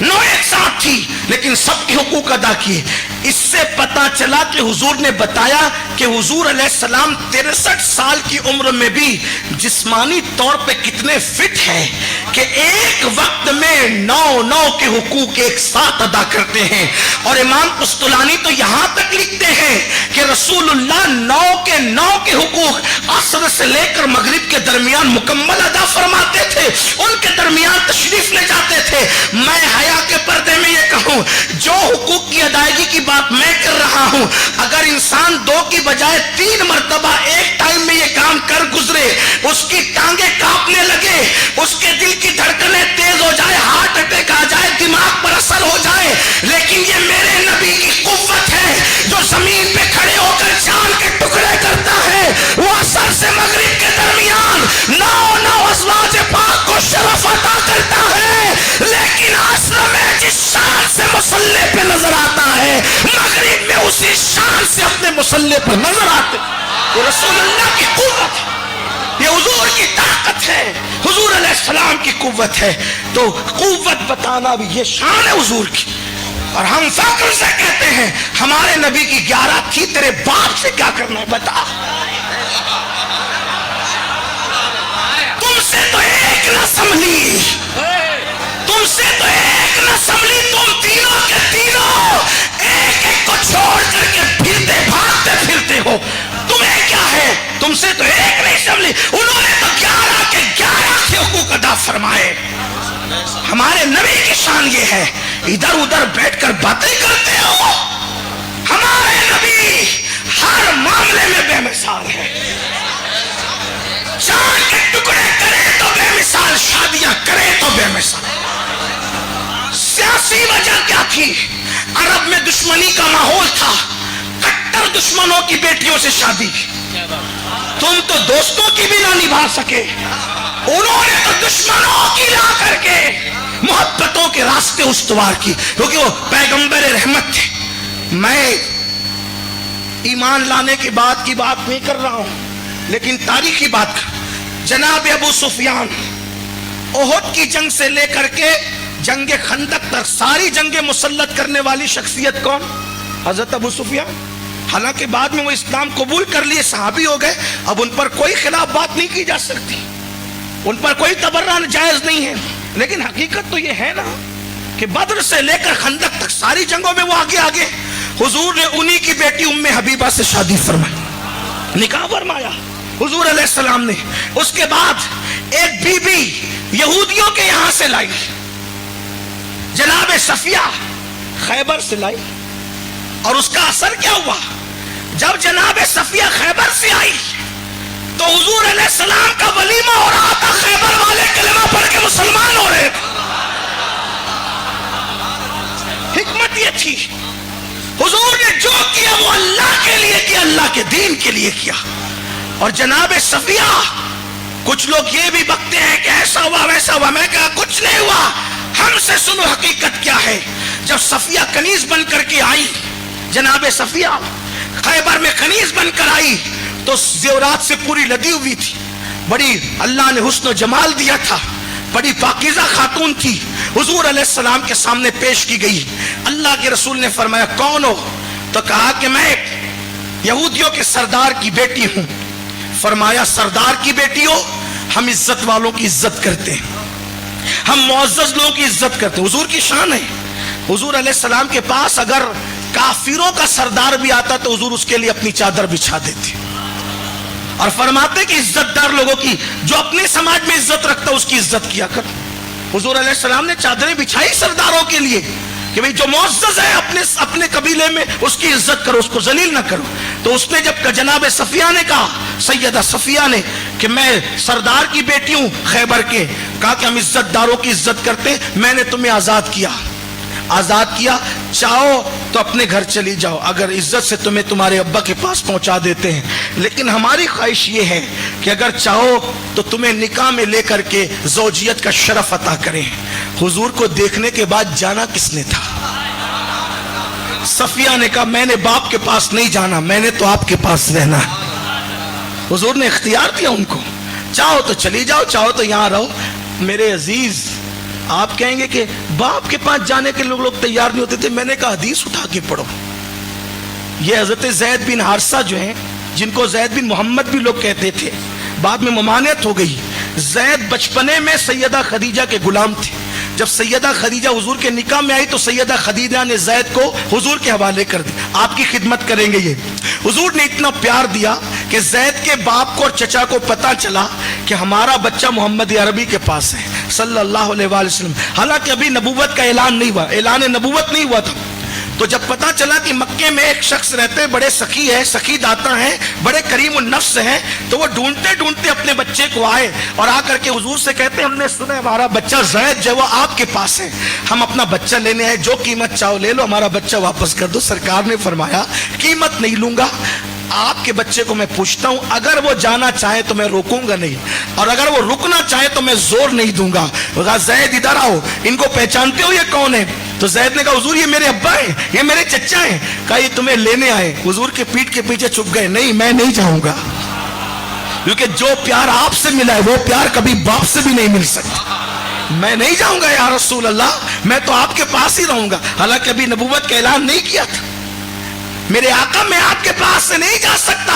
9 ایک ساتھ تھی لیکن سب کے حقوق ادا کیے. اس سے پتا چلا کہ حضور نے بتایا کہ حضور علیہ السلام 63 سال کی عمر میں بھی جسمانی طور پہ کتنے فٹ ہے کہ ایک وقت میں 9 کے حقوق ایک ساتھ ادا کرتے ہیں. اور امام قسطلانی تو یہاں تک لکھتے ہیں کہ رسول اللہ 9 کے حقوق عصر سے لے کر مغرب کے درمیان مکمل ادا فرماتے تھے, ان کے درمیان تشریف لے جاتے تھے. میں حیا کے پردے میں یہ کہوں, جو حقوق کی ادائیگی کی بات میں کر رہا ہوں, اگر انسان 2 کی بجائے 3 مرتبہ ایک ٹائم میں یہ کام کر گزرے, اس کی ٹانگیں کانپنے لگے, اس کے دل کی دھڑکنیں تیز ہو جائے, ہارٹ اٹیک آ جائے, دماغ پر اثر ہو جائے, لیکن یہ میرے نبی کی قوت ہے جو زمین پہ کھڑے ہو کر جان کے ٹکڑے کرتا ہے. وہ عصر سے مغرب کے درمیان 9 ازواج پاک کو شرف عطا کرتا ہے, لیکن عصر میں جس شان سے مصلی پہ نظر آتا ہے, مغرب میں اسی شان سے اپنے مصلی پر نظر آتے. یہ رسول اللہ کی قوت ہے, یہ حضور کی طاقت ہے, حضور علیہ السلام کی قوت ہے. تو قوت بتانا بھی یہ شان ہے حضور کی. اور ہم فخر سے کہتے ہیں ہمارے نبی کی 11 تھی, تیرے باپ سے کیا کرنا ہے بتا. تم سے تو ایک نہ سنبھلی, تم سے تو ایک نہ سنبھلی, تم تینوں کے تینوں ایک ایک کو چھوڑ کر کے پھرتے بھاگتے پھرتے ہو. تمہیں کیا ہے, تم سے تو ایک نہیں سنبھلی, انہوں نے تو 11 کے 11 کے حقوق ادا فرمائے. فرمائے. ہمارے نبی کی شان یہ ہے, ادھر ادھر بیٹھ کر باتیں کرتے ہو, ہمارے نبی ہر معاملے میں بے مثال ہے. چاند کے ٹکڑے کرے تو بے مثال, شادیاں کرے تو بے مثال. سیاسی وجہ کیا تھی؟ عرب میں دشمنی کا ماحول تھا, کٹر دشمنوں کی بیٹیوں سے شادی. تم تو دوستوں کی بھی نہ نبھا سکے, انہوں نے تو دشمنوں کی لا کر کے محبتوں کے راستے استوار کی, کیونکہ وہ پیغمبر رحمت تھے. میں ایمان لانے کے بعد کی بات نہیں کر رہا ہوں, لیکن تاریخی بات کر. جناب ابو سفیان احد کی جنگ سے لے کر کے جنگ خندق تک ساری جنگیں مسلط کرنے والی شخصیت کون؟ حضرت ابو سفیان. حالانکہ بعد میں وہ اسلام قبول کر لیے, صحابی ہو گئے, اب ان پر کوئی خلاف بات نہیں کی جا سکتی, ان پر کوئی تبرہ جائز نہیں ہے. لیکن حقیقت تو یہ ہے نا کہ بدر سے لے کر خندق تک ساری جنگوں میں وہ آگے آگے. حضور نے انہی کی بیٹی ام حبیبہ سے شادی فرمائی, نکاح فرمایا حضور علیہ السلام نے. اس کے بعد ایک بی بی یہودیوں کے یہاں سے لائی, جناب صفیہ خیبر سے لائی. اور اس کا اثر کیا ہوا؟ جب جناب صفیہ خیبر سے آئی تو حضور علیہ السلام کا ولیمہ ہو رہا تھا, خیبر والے کلمہ پڑھ کے مسلمان ہو رہے تھے. حکمت یہ تھی, حضور نے جو کیا وہ اللہ کے لیے کیا, اللہ کے دین کے لیے کیا. اور جناب صفیہ, کچھ لوگ یہ بھی بکتے ہیں کہ ایسا ہوا ویسا ہوا, میں کہا کچھ نہیں ہوا, ہم سے سنو حقیقت کیا ہے. جب صفیہ کنیز بن کر کے آئی, جناب صفیہ خیبر میں کنیز بن کر آئی تو زیورات سے پوری لدی ہوئی تھی, بڑی اللہ نے حسن و جمال دیا تھا, بڑی پاکیزہ خاتون تھی. حضور علیہ السلام کے سامنے پیش کی گئی. اللہ کے رسول نے فرمایا کون ہو؟ تو کہا کہ میں یہودیوں کے سردار کی بیٹی ہوں. فرمایا سردار کی بیٹی ہو, ہم عزت والوں کی عزت کرتے ہیں, ہم معزز لوگوں کی عزت کرتے ہیں. حضور کی شان ہے. حضور علیہ السلام کے پاس اگر کافروں کا سردار بھی آتا تو حضور اس کے لیے اپنی چادر بچھا دیتے اور فرماتے کہ عزت دار لوگوں کی, جو اپنے سماج میں عزت رکھتا اس کی عزت کیا کر. حضور علیہ السلام نے چادریں بچھائی سرداروں کے لیے کہ بھئی جو معزز ہے اپنے قبیلے میں اس کی عزت کرو, اس کو ذلیل نہ کرو. تو اس نے جب جناب صفیہ نے کہا, سیدہ صفیہ نے, کہ میں سردار کی بیٹی ہوں خیبر کے, کہا کہ ہم عزت داروں کی عزت کرتے ہیں, میں نے تمہیں آزاد کیا, چاہو تو اپنے گھر چلی جاؤ, اگر عزت سے تمہیں تمہارے ابا کے پاس پہنچا دیتے ہیں, لیکن ہماری خواہش یہ ہے کہ اگر چاہو تو تمہیں نکاح میں لے کر کے زوجیت کا شرف عطا کریں. حضور کو دیکھنے کے بعد جانا کس نے تھا؟ صفیہ نے کہا میں نے باپ کے پاس نہیں جانا, میں نے تو آپ کے پاس رہنا. حضور نے اختیار دیا ان کو, چاہو تو چلی جاؤ, چاہو تو یہاں رہو. میرے عزیز, آپ کہیں گے کہ باپ کے پاس جانے کے لوگ تیار نہیں ہوتے تھے. میں نے کہا حدیث اٹھا کے پڑھو. یہ حضرت زید بن حارثہ جو ہیں, جن کو زید بن محمد بھی لوگ کہتے تھے, بعد میں ممانعت ہو گئی. زید بچپنے میں سیدہ خدیجہ کے غلام تھے. جب سیدہ خدیجہ حضور کے نکاح میں آئی تو سیدہ خدیجہ نے زید کو حضور کے حوالے کر دیا, آپ کی خدمت کریں گے. یہ حضور نے اتنا پیار دیا کہ زید کے باپ کو اور چچا کو پتا چلا کہ ہمارا بچہ محمد عربی کے پاس ہے صلی اللہ علیہ وآلہ وسلم. حالانکہ ابھی نبوت کا اعلان نہیں ہوا, اعلان نبوت نہیں ہوا تھا. تو جب پتا چلا کہ مکے میں ایک شخص رہتے ہیں, بڑے سخی ہیں, سخی داتا ہیں, بڑے کریم النفس ہیں, تو وہ ڈھونڈتے ڈھونڈتے اپنے بچے کو آئے اور آ کر کے حضور سے کہتے ہیں ہم نے سنا ہمارا بچہ زید جو وہ آپ کے پاس ہے, ہم اپنا بچہ لینے آئے, جو قیمت چاہو لے لو, ہمارا بچہ واپس کر دو. سرکار نے فرمایا قیمت نہیں لوں گا, آپ کے بچے کو میں پوچھتا ہوں, اگر وہ جانا چاہے تو میں روکوں گا نہیں, اور اگر وہ رکنا چاہے تو میں زور نہیں دوں گا. زید ادھر آؤ, ان کو پہچانتے ہو یہ کون ہے؟ تو زید نے کہا حضور یہ میرے ابا ہیں, یہ میرے چچا ہیں. کہا یہ تمہیں لینے آئے. حضور کے پیٹ کے پیچھے چھپ گئے, نہیں میں نہیں جاؤں گا, کیونکہ جو پیار آپ سے ملا ہے وہ پیار کبھی باپ سے بھی نہیں مل سکتا. میں نہیں جاؤں گا یا رسول اللہ, میں تو آپ کے پاس ہی رہوں گا. حالانکہ ابھی نبوت کا اعلان نہیں کیا تھا. میرے آقا میں آپ کے پاس سے نہیں جا سکتا.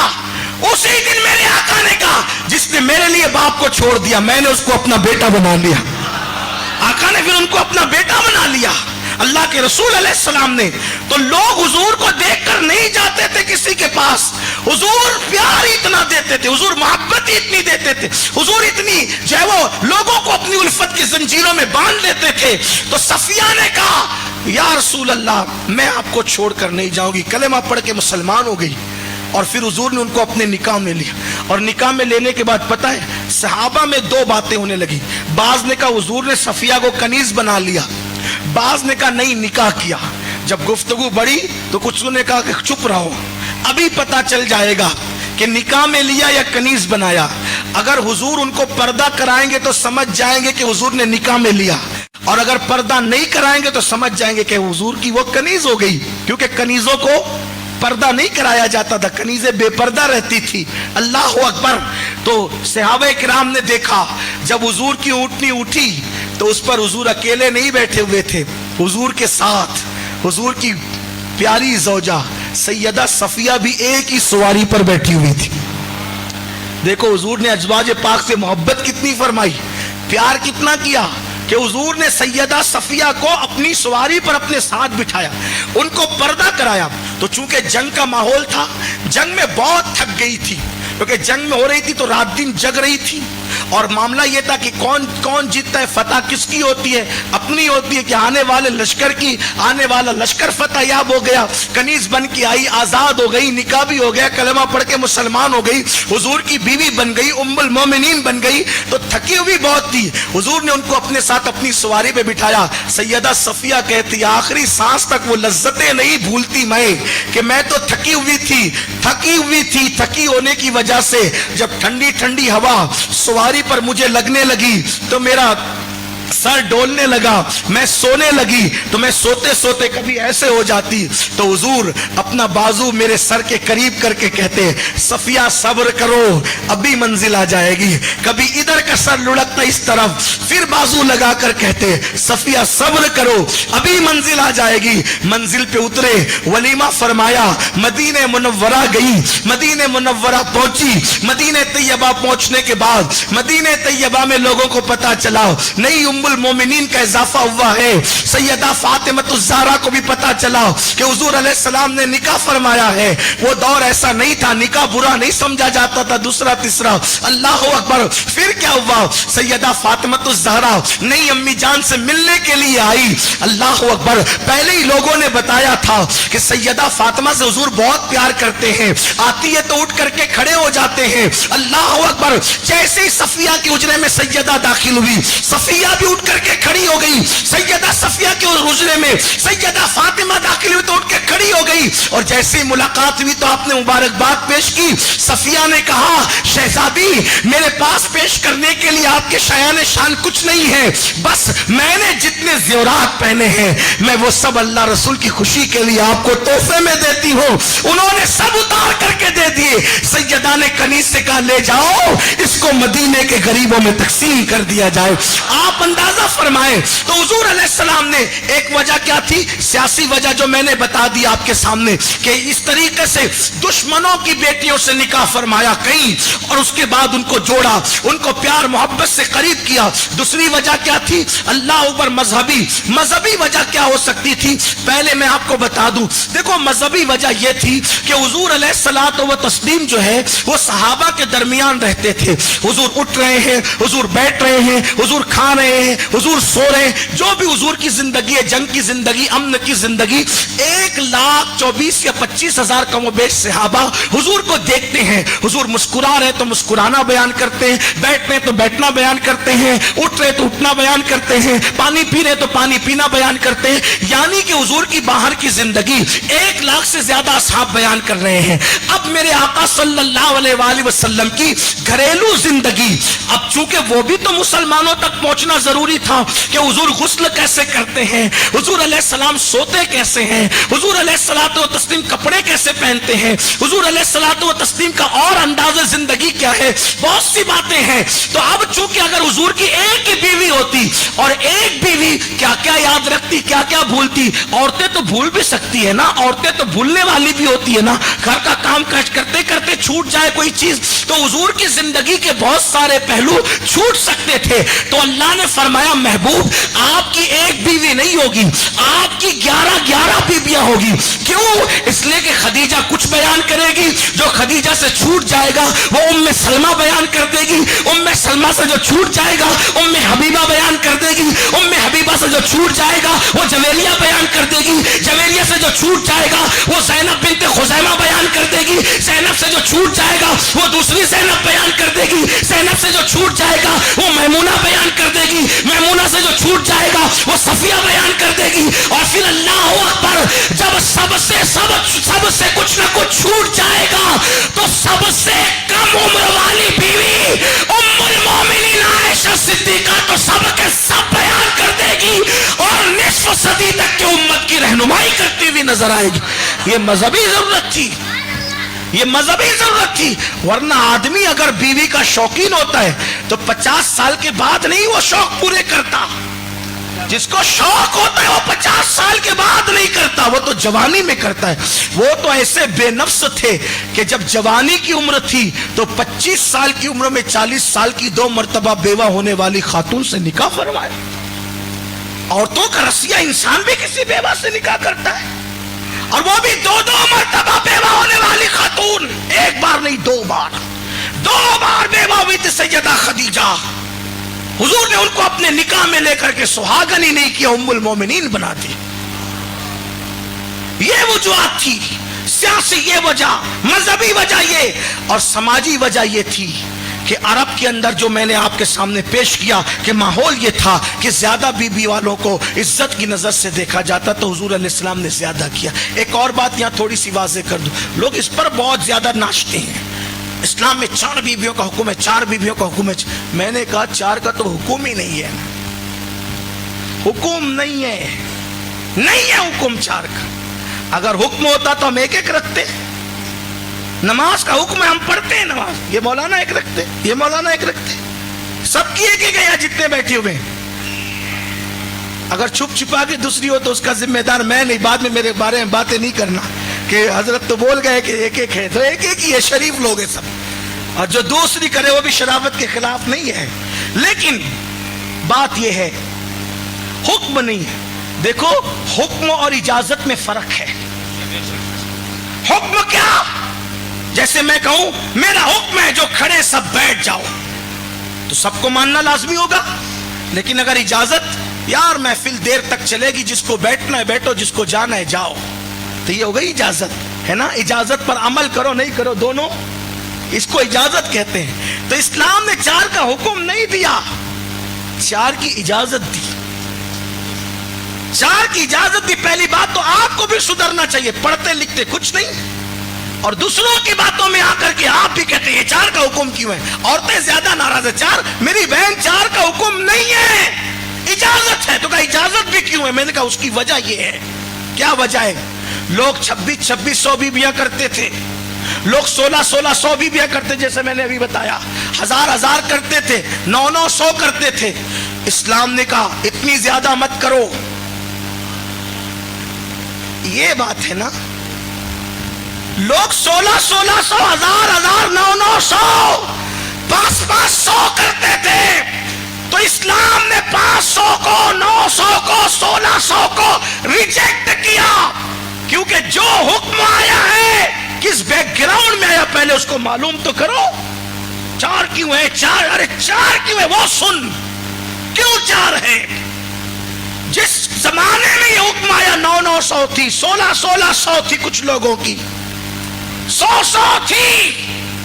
اسی دن میرے آقا نے کہا جس نے میرے لیے باپ کو چھوڑ دیا, میں نے اس کو اپنا بیٹا بنا لیا. آقا نے پھر ان کو اپنا بیٹا بنا لیا. اللہ کے رسول علیہ السلام نے، تو لوگ حضور کو دیکھ کر نہیں جاتے تھے کسی کے پاس. حضور پیار اتنا دیتے تھے، حضور محبت اتنی دیتے تھے، حضور اتنی جو ہے وہ لوگوں کو اپنی الفت کی زنجیروں میں باندھ لیتے تھے. تو صفیہ نے کہا یا رسول اللہ میں آپ کو چھوڑ کر نہیں جاؤں گی. کلمہ پڑھ کے مسلمان ہو گئی. اور پھر حضور نے ان کو اپنے نکاح میں لیا. اور نکاح میں لینے کے بعد پتہ ہے صحابہ میں دو باتیں ہونے لگی. بعض نے کہا حضور نے صفیہ کو کنیز بنا لیا، بعض نے کہا نہیں نکاح کیا. جب گفتگو بڑھی تو کچھ نے کہا کہ چپ رہو، ابھی پتہ چل جائے گا کہ نکاح میں لیا یا کنیز بنایا. اگر حضور ان کو پردہ کرائیں گے تو سمجھ جائیں گے کہ حضور نے نکاح میں لیا، اور اگر پردہ نہیں کرائیں گے تو سمجھ جائیں گے کہ حضور کی وہ کنیز ہو گئی. کیونکہ کنیزوں کو پردہ نہیں کرایا جاتا تھا، کنیزیں بے پردہ رہتی تھی. اللہ اکبر. تو صحابہ کرام نے دیکھا جب حضور کی اونٹنی اٹھی تو اس پر حضور اکیلے نہیں بیٹھے ہوئے تھے، حضور کے ساتھ حضور کی پیاری زوجہ سیدہ صفیہ بھی ایک ہی سواری پر بیٹھی ہوئی تھی. دیکھو حضور نے ازواج پاک سے محبت کتنی فرمائی، پیار کتنا کیا کہ حضور نے سیدہ صفیہ کو اپنی سواری پر اپنے ساتھ بٹھایا، ان کو پردہ کرایا. تو چونکہ جنگ کا ماحول تھا، جنگ میں بہت تھک گئی تھی، کیونکہ جنگ میں ہو رہی تھی تو رات دن جگ رہی تھی. اور معاملہ یہ تھا کہ کون جیتتا ہے، فتح کس کی ہوتی ہے؟ اپنی ہوتی ہے کہ آنے والے لشکر کی، آنے والا لشکر فتح یاب ہو گیا. کنیز بن کے آئی، آزاد ہو گئی، نکاح بھی ہو گیا، کلمہ پڑھ کے مسلمان ہو گئی، حضور کی بیوی بن گئی، ام المومنین بن گئی. تو تھکی ہوئی بہت تھی. حضور نے ان کو اپنے ساتھ اپنی سواری پہ بٹھایا. سیدہ صفیہ کہتی آخری سانس تک وہ لذتیں نہیں بھولتی میں کہ میں تو تھکی ہوئی تھی. تھکی ہونے کی وجہ سے جب ٹھنڈی ٹھنڈی ہوا سواری پر مجھے لگنے لگی تو میرا سر ڈولنے لگا، میں سونے لگی. تو میں سوتے سوتے کبھی ایسے ہو جاتی تو حضور اپنا بازو میرے سر کے قریب کر کے کہتے صفیہ صبر کرو ابھی منزل آ جائے گی. کبھی ادھر کا سر لڑکتا اس طرف، پھر بازو لگا کر کہتے صفیہ صبر کرو ابھی منزل آ جائے گی. منزل پہ اترے، ولیمہ فرمایا، مدینہ منورہ گئی، مدینہ منورہ پہنچی. مدینہ طیبہ پہنچنے کے بعد مدینہ طیبہ میں لوگوں کو پتا چلا نہیں ام المومنین کا اضافہ ہوا ہے. سیدہ فاطمہ الزہرا کو بھی پتا چلا کہ حضور علیہ السلام نے نکاح فرمایا ہے. وہ دور ایسا نہیں تھا، نکاح برا نہیں سمجھا جاتا تھا، دوسرا تیسرا. اللہ اکبر. پھر کیا ہوا؟ سیدہ فاطمہ الزہرا نئی امی جان سے ملنے کے لیے آئی. اللہ اکبر. پہلے ہی لوگوں نے بتایا تھا کہ سیدہ فاطمہ سے حضور بہت پیار کرتے ہیں، آتی ہے تو اٹھ کر کے کھڑے ہو جاتے ہیں. اللہ اکبر. جیسے ہی صفیہ کے حجرے میں سیدہ داخل ہوئی، صفیہ بھی اٹھ کر کے کھڑی ہو گئی. سیدہ صفیہ کے حجرے میں سیدہ فاطمہ داخل ہوئی تو اٹھ کے کھڑی ہو گئی. اور جیسے ملاقات ہوئی تو آپ نے مبارکباد پیش کی. صفیہ نے کہا شہزادی میرے پاس پیش کرنے کے لیے آپ کے شایان شان کچھ نہیں ہے، بس میں نے جتنے زیورات پہنے ہیں میں وہ سب اللہ رسول کی خوشی کے لیے آپ کو تحفے میں دیتی ہوں. انہوں نے سب اتار کر کے دے دیے. سیدہ نے کنیز سے کہا لے جاؤ اس کو مدینے کے غریبوں میں تقسیم کر دیا جائے. آپ اندازہ فرمائیں تو حضور علیہ السلام نے ایک وجہ کیا تھی، سیاسی وجہ جو میں نے بتا دی آپ کے سامنے کہ اس طریقے سے دشمنوں کی بیٹیوں سے نکاح فرمایا کہیں اور اس کے بعد ان کو جوڑا، ان کو پیار محبت سے قریب کیا. دوسری وجہ کیا تھی؟ اللہ اوپر مذہبی وجہ کیا ہو سکتی تھی؟ پہلے میں آپ کو بتا دوں. دیکھو مذہبی وجہ یہ تھی کہ حضور علیہ الصلوۃ والتسلیم جو ہے وہ صحابہ کے درمیان رہتے تھے. حضور اٹھ رہے ہیں، حضور بیٹھ رہے ہیں، حضور کھا رہے ہیں، حضور سو رہے ہیں. جو بھی حضور کی زندگی ہے، جنگ کی زندگی، امن کی زندگی، 1,24,000 یا 25,000 کم و بیش صحابہ حضور کو دیکھتے ہیں. حضور مسکرا رہے تو مسکرانا بیان کرتے ہیں، بیٹھ رہے تو بیٹھنا بیان کرتے ہیں، اٹھ رہے تو اٹھنا بیان کرتے ہیں، پانی پی رہے تو پانی پینا بیان کرتے ہیں. یعنی کہ حضور کی باہر کی زندگی 1,00,000 سے زیادہ اصحاب بیان کر رہے ہیں. اب میرے آقا صلی اللہ علیہ وآلہ وسلم کی گھریلو زندگی، اب چونکہ وہ بھی تو مسلمانوں تک پہنچنا ضروری تھا کہ حضور غسل کیسے کرتے ہیں، حضور علیہ السلام سوتے کیسے ہیں، حضور علیہ الصلوۃ والتسلیم کپڑے کیسے پہنتے ہیں، حضور علیہ الصلوۃ والتسلیم کا اور انداز زندگی کیا ہے، بہت سی باتیں ہیں. تو اب چونکہ اگر حضور کی ایک ہی بیوی ہوتی اور ایک بیوی کیا کیا یاد رکھتی، کیا کیا بھولتی. عورتیں تو بھول بھی سکتی ہے نا، عورتیں تو بھولنے والی بھی ہوتی ہے نا، گھر کا کام کاج کرتے کرتے چھوٹ جائے کوئی چیز. تو حضور کی زندگی کے بہت سارے پہلو چھوٹ سکتے تھے، تو اللہ نے فرمایا محبوب آپ کی ایک بیوی نہیں ہوگی، آپ کی 11 بیویاں ہوگی۔ کیوں؟ اس لیے کہ خدیجہ کچھ بیان کرے گی، جو خدیجہ سے چھوٹ جائے گا وہ ام سلمہ بیان کر دے گی، ام سلمہ سے جو چھوٹ جائے گا ام حبیبہ بیان کر دے گی، ام حبیبہ سے جو چھوٹ جائے گا وہ جویریہ بیان کر دے گی، جویریہ سے جو چھوٹ جائے گا وہ زینب بنت خزیمہ بیان کر دے گی، زینب سے جو چھوٹ جائے گا وہ دوسری زینب بیان کر دے گی، زینب سے جو چھوٹ جائے گا وہ میمونہ بیان کر دے گی، میمونہ سے جو چھوٹ جائے گا وہ صفیہ بیان کر دے گی، اور پھر اللہ اکبر جب سب سے کچھ نہ کچھ چھوٹ جائے گا تو سب سے کم عمر والی بیوی ام المومنین عائشہ صدیقہ تو سب کے سب بیان کر دے گی، اور نصف صدی تک کی امت کی رہنمائی کرتی ہوئی نظر آئے گی۔ یہ مذہبی ضرورت تھی، یہ مذہبی ضرورت تھی، ورنہ آدمی اگر بیوی کا شوقین ہوتا ہے تو 50 سال کے بعد نہیں وہ شوق پورے کرتا، جس کو شوق ہوتا ہے وہ 50 سال کے بعد نہیں کرتا، وہ تو جوانی میں کرتا ہے۔ وہ تو ایسے بے نفس تھے کہ جب جوانی کی عمر تھی تو 25 سال کی عمر میں 40 سال کی 2 مرتبہ بیوہ ہونے والی خاتون سے نکاح فرمایا۔ عورتوں کا رسیہ انسان بھی کسی بیوہ سے نکاح کرتا ہے، اور وہ بھی 2 مرتبہ بیوہ ہونے والی خاتون، ایک بار نہیں 2 بار بیوہ ہوئی تھی سیدہ خدیجہ۔ حضور نے ان کو اپنے نکاح میں لے کر کے سہاگن ہی نہیں کیا، ام المومنین بنا دی۔ یہ وجوہات تھی، سیاسی یہ وجہ، مذہبی وجہ یہ، اور سماجی وجہ یہ تھی کہ عرب کے اندر جو میں نے آپ کے سامنے پیش کیا کہ ماحول یہ تھا کہ زیادہ بیوی والوں کو عزت کی نظر سے دیکھا جاتا، تو حضور علیہ السلام نے زیادہ کیا۔ ایک اور بات یہاں تھوڑی سی واضح کر دوں، لوگ اس پر بہت زیادہ ناچتے ہیں، اسلام میں 4 بیویوں کا حکم ہے، 4 بیویوں کا حکم ہے۔ میں نے کہا 4 کا تو حکم ہی نہیں ہے، حکم نہیں ہے حکم 4 کا۔ اگر حکم ہوتا تو ہم ایک رکھتے، نماز کا حکم ہے ہم پڑھتے ہیں نماز، یہ مولانا ایک رکھتے، یہ مولانا ایک رکھتے، سب کی ایک گیا جتنے بیٹھے ہوئے ہیں۔ اگر چھپ چھپا کے دوسری ہو تو اس کا ذمہ دار میں نہیں، بعد میں میرے بارے میں باتیں نہیں کرنا کہ حضرت تو بول گئے کہ ایک ہے، تو ایک ہی ہے، شریف لوگ ہیں سب، اور جو دوسری کرے وہ بھی شرافت کے خلاف نہیں ہے۔ لیکن بات یہ ہے حکم نہیں ہے، دیکھو حکم اور اجازت میں فرق ہے۔ حکم کیا؟ جیسے میں کہوں میرا حکم ہے جو کھڑے سب بیٹھ جاؤ، تو سب کو ماننا لازمی ہوگا۔ لیکن اگر اجازت، یار محفل دیر تک چلے گی، جس کو بیٹھنا ہے بیٹھو، جس کو جانا ہے جاؤ، تو یہ ہو گئی اجازت، ہے نا؟ اجازت پر عمل کرو نہیں کرو دونوں، اس کو اجازت کہتے ہیں۔ تو اسلام نے 4 کا حکم نہیں دیا، 4 کی اجازت دی، 4 کی اجازت دی۔ پہلی بات تو آپ کو بھی سدھرنا چاہیے، پڑھتے لکھتے کچھ نہیں، اور دوسروں کی باتوں میں آ کر کے آپ بھی کہتے ہیں یہ 4 کا حکم کیوں ہے؟ عورتیں زیادہ ناراض ہیں، 4 میری بہن 4 کا حکم نہیں ہے، اجازت ہے۔ تو کہا اجازت بھی کیوں ہے؟ میں نے کہا اس کی وجہ یہ ہے۔ کیا وجہ ہے؟ لوگ 2600 بیویاں کرتے تھے، لوگ 1600 بیویاں کرتے، جیسے میں نے ابھی بتایا، 1000 کرتے تھے، 900 کرتے تھے۔ اسلام نے کہا اتنی زیادہ مت کرو، یہ بات ہے نا۔ لوگ 1600 1000 900 500 کرتے تھے، تو اسلام نے 500 کو 900 کو 1600 کو ریجیکٹ کیا، کیونکہ جو حکم آیا ہے کس بیک گراؤنڈ میں آیا پہلے اس کو معلوم تو کرو۔ 4 کیوں ہے؟ 4 ارے 4 کیوں ہے وہ سن، کیوں 4 ہے؟ جس زمانے میں یہ حکم آیا 900 تھی، 1600 تھی، کچھ لوگوں کی 100 تھی۔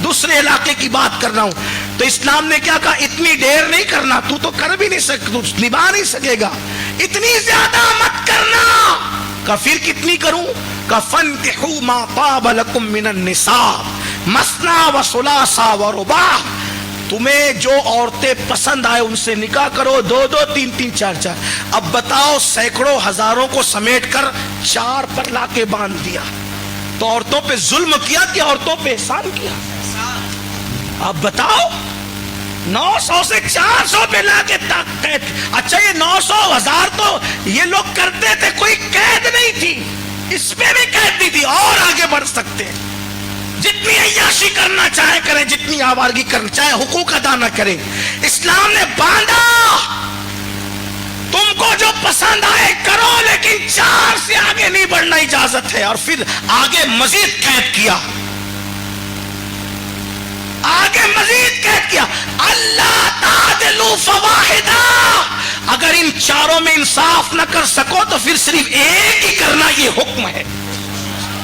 دوسرے علاقے کی بات کر رہا ہوں، تو اسلام نے کیا کہا؟ اتنی دیر نہیں کرنا، تو کر بھی نہیں سکتا، نبھا نہیں سکے گا، اتنی زیادہ مت کرنا۔ کہ پھر کتنی کروں؟ کہ فَانْكِحُوا مَا طَابَ لَكُم مِّنَ النِّسَاءِ مَثْنَىٰ وَثُلَاثَ وَرُبَاعَ، تمہیں جو عورتیں پسند آئے ان سے نکاح کرو، 2 2 3 3 4 4۔ اب بتاؤ، سینکڑوں ہزاروں کو سمیٹ کر 4 پر لا کے باندھ دیا، تو عورتوں پہ ظلم کیا کہ عورتوں پہ احسان کیا؟ اب بتاؤ، 900 سے 400 پہ لا کے قید۔ اچھا یہ 900 1000 تو یہ لوگ کرتے تھے، کوئی قید نہیں تھی، اس پہ بھی قید نہیں تھی، اور آگے بڑھ سکتے، جتنی عیاشی کرنا چاہے کریں، جتنی آوارگی کرنا چاہے، حقوق ادا نہ کریں۔ اسلام نے باندھا تم کو جو پسند آئے کرو لیکن 4 سے آگے نہیں بڑھنا اجازت ہے. اور پھر آگے مزید قید کیا, آگے مزید قید کیا, اللہ تعدلوا فواحدا, اگر ان 4 میں انصاف نہ کر سکو تو پھر صرف ایک ہی کرنا یہ حکم ہے.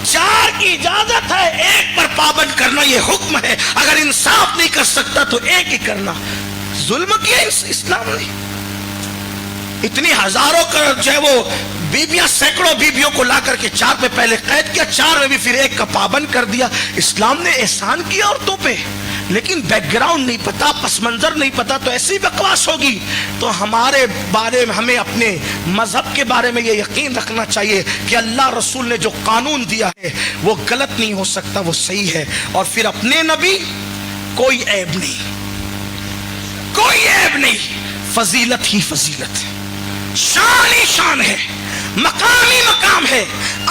4 کی اجازت ہے, ایک پر پابند کرنا یہ حکم ہے. اگر انصاف نہیں کر سکتا تو ایک ہی کرنا. ظلم کیا اسلام نے, اتنی ہزاروں کا جو ہے وہ بیویاں, سینکڑوں بیویوں کو لا کر کے 4 پہ پہلے قید کیا, 4 میں بھی پھر ایک کا پابند کر دیا. اسلام نے احسان کیا عورتوں پہ, لیکن بیک گراؤنڈ نہیں پتا, پس منظر نہیں پتا, تو ایسی بکواس ہوگی. تو ہمارے بارے میں, ہمیں اپنے مذہب کے بارے میں یہ یقین رکھنا چاہیے کہ اللہ رسول نے جو قانون دیا ہے وہ غلط نہیں ہو سکتا, وہ صحیح ہے. اور پھر اپنے نبی کوئی عیب نہیں, کوئی عیب نہیں, فضیلت ہی فضیلت ہے, شان ہی شان ہے, مقام ہی مقام ہے,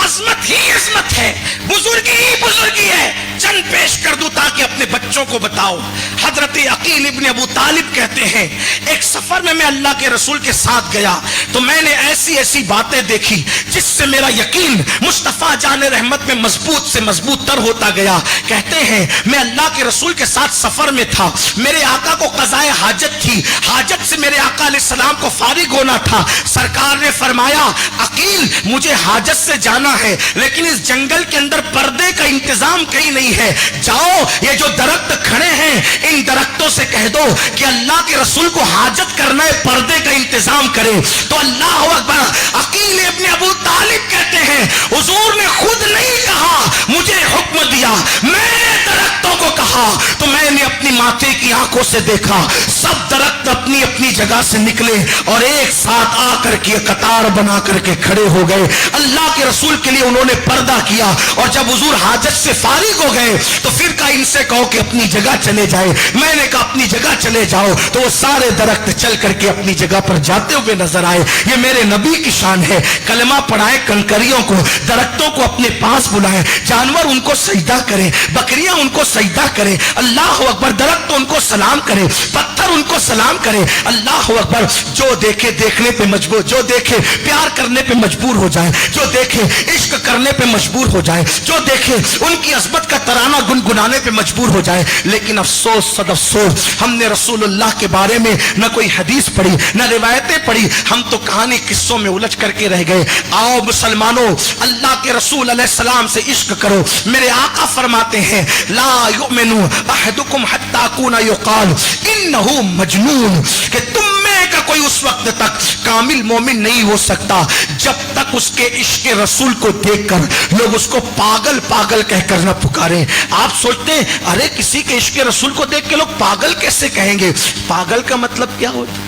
عظمت ہی عظمت ہے, بزرگی ہی بزرگی ہے. چند پیش کر دوں تاکہ اپنے بچوں کو بتاؤ. حضرت عقیل ابن ابو طالب کہتے ہیں ایک سفر میں اللہ کے رسول کے ساتھ گیا تو میں نے ایسی ایسی باتیں دیکھی جس سے میرا یقین مصطفیٰ جان رحمت میں مضبوط سے مضبوط تر ہوتا گیا. کہتے ہیں میں اللہ کے رسول کے ساتھ سفر میں تھا, میرے آقا کو قضائے حاجت تھی, حاجت سے میرے آقا علیہ السلام کو فارغ ہونا تھا. سرکار نے فرمایا عقیل مجھے حاجت سے جانا ہے لیکن اس جنگل کے اندر پردے کا انتظام کہیں نہیں ہے, جاؤ یہ جو درخت کھڑے ہیں ان درختوں سے کہہ دو کہ اللہ کے رسول کو حاجت کرنا ہے, پردے کا انتظام کرے. تو اللہ اکبر, عقیل ابن ابو طالب کہتے ہیں حضور نے خود نہیں کہا, مجھے حکم دیا, میں نے درختوں کو کہا تو میں نے اپنی ماتھے کی آنکھوں سے دیکھا سب درخت اپنی اپنی جگہ سے نکلے اور ایک ساتھ آ کر کے قطار بنا کر کے کھڑے ہو گئے. اللہ کے رسول کے لیے انہوں نے پردہ کیا, اور جب حضور حاجت سے فارغ ہو گئے تو پھر کہا ان سے کہو کہ اپنی جگہ چلے جائے. میں نے کہا اپنی جگہ چلے جاؤ, تو وہ سارے درخت چل کر کے اپنی جگہ پر جاتے ہوئے نظر آئے. یہ میرے نبی کی شان ہے, کلمہ پڑھائے کنکریوں کو, درختوں کو اپنے پاس بلائیں, جانور ان کو سجدہ کریں, بکریاں ان کو سجدہ کریں, اللہ اکبر, درخت ان کو سلام کرے, پتھر ان کو سلام کرے, اللہ اکبر. جو دیکھے دیکھنے پہ مجبور, جو دیکھے پیار کرنے پہ مجبور ہو جائے, جو دیکھے عشق کرنے پہ مجبور ہو جائے, جو دیکھے ان کی عظمت کا ترانہ گنگنانے پہ مجبور ہو جائے. لیکن افسوس صد افسوس, ہم نے رسول اللہ کے بارے میں نہ کوئی حدیث پڑھی نہ روایتیں پڑھی, ہم تو کہانی قصوں میں الجھ کر کے رہ گئے. آؤ مسلمانوں, اللہ کے رسول علیہ السلام سے عشق کرو. میرے آقا فرماتے ہیں لا یؤمن احدکم حتی اکون یقال انہ مجنون, کہ تم میں کا کوئی اس وقت تک کامل مومن نہیں ہو سکتا جب تک اس کے عشق رسول کو دیکھ کر لوگ اس کو پاگل پاگل کہہ کر نہ پکارے. آپ سوچتے ہیں ارے کسی کے عشق رسول کو دیکھ کے لوگ پاگل کیسے کہیں گے؟ پاگل کا مطلب کیا ہوتا؟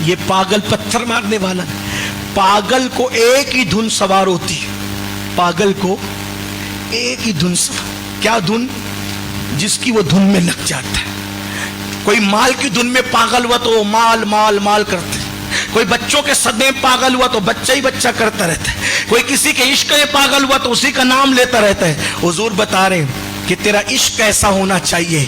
یہ پاگل پتھر مارنے والا, پاگل کو ایک ہی دھن سوار ہوتی ہے, پاگل کو ایک ہی دھن سوار. کیا دھن؟ جس کی وہ دھن میں لگ جاتا ہے. کوئی مال کی دھن میں پاگل ہوا تو وہ مال مال مال کرتے, کوئی بچوں کے صدمے میں پاگل ہوا تو بچہ ہی بچہ کرتا رہتا ہے, کوئی کسی کے عشق میں پاگل ہوا تو اسی کا نام لیتا رہتا ہے. حضور بتا رہے ہیں کہ تیرا عشق ایسا ہونا چاہیے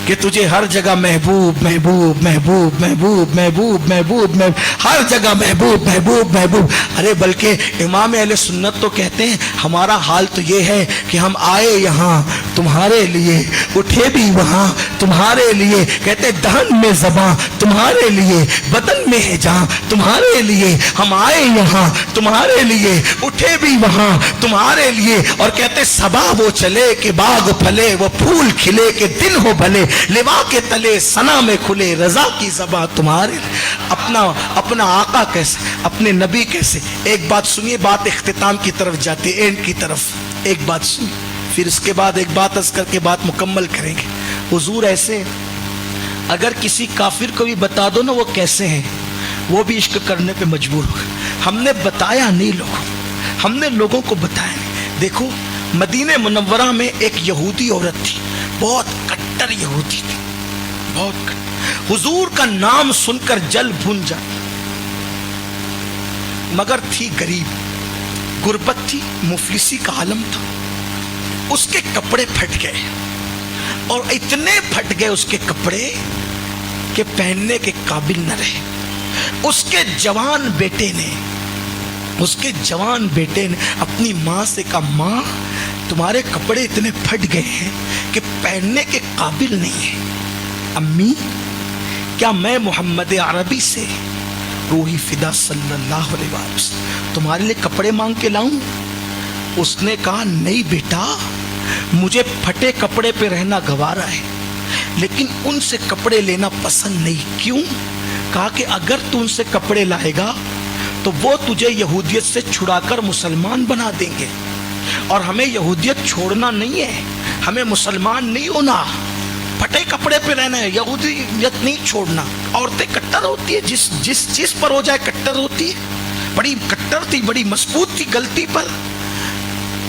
کہ تجھے ہر جگہ محبوب محبوب محبوب محبوب محبوب محبوب محبوب, ہر جگہ محبوب محبوب محبوب. ارے بلکہ امام اہل سنت تو کہتے ہیں ہمارا حال تو یہ ہے کہ ہم آئے یہاں تمہارے لیے, اٹھے بھی وہاں تمہارے لیے. کہتے دہن میں زباں تمہارے لیے, بدن میں ہے جہاں تمہارے لیے. ہم آئے یہاں تمہارے لیے, اٹھے بھی وہاں تمہارے لیے. اور کہتے صبا وہ چلے کہ باغ پھلے, وہ پھول کھلے کہ دن ہو بھلے, لوا کے تلے ثنا میں کھلے, رضا کی زباں تمہارے. اپنا آقا کیسے, اپنے نبی کیسے. ایک بات سنیے, بات اختتام کی طرف جاتی ہے, اینڈ کی طرف. ایک بات سنیے, پھر اس کے بعد ایک بات عرض کر کے بات مکمل کریں گے. حضور ایسے, اگر کسی کافر کو بھی بتا دو نا وہ کیسے ہیں, وہ بھی عشق کرنے پہ مجبور ہو. ہم نے بتایا نہیں لوگوں, ہم نے لوگوں کو بتایا نہیں. دیکھو مدینہ منورہ میں ایک یہودی عورت تھی, بہت کٹر یہودی تھی, بہت کٹر. حضور کا نام سن کر جل بھن جاتی, مگر تھی غریب, غربت تھی, مفلسی کا عالم تھا. اس کے کپڑے پھٹ گئے, اور اتنے پھٹ گئے اس کے کپڑے کہ پہننے کے قابل نہ رہے. اس کے جوان بیٹے نے اپنی ماں سے کہا ماں تمہارے کپڑے اتنے پھٹ گئے ہیں کہ پہننے کے قابل نہیں ہیں. امی کیا میں محمد عربی سے روحی فدا صلی اللہ علیہ وسلم تمہارے لیے کپڑے مانگ کے لاؤں؟ اس نے کہا نہیں بیٹا، مجھے پھٹے کپڑے پہ رہنا گوارا ہے لیکن ان سے کپڑے لینا پسند نہیں. کیوں؟ کہا کہ اگر تو ان سے کپڑے لائے گا تو وہ تجھے یہودیت سے چھڑا کر مسلمان بنا دیں گے، اور ہمیں یہودیت چھوڑنا نہیں ہے، ہمیں مسلمان نہیں ہونا، پھٹے کپڑے پہ رہنا ہے، یہودیت نہیں چھوڑنا. عورتیں کٹر ہوتی ہے، جس چیز پر ہو جائے کٹر ہوتی ہے. بڑی کٹر تھی، بڑی مضبوط تھی غلطی پر.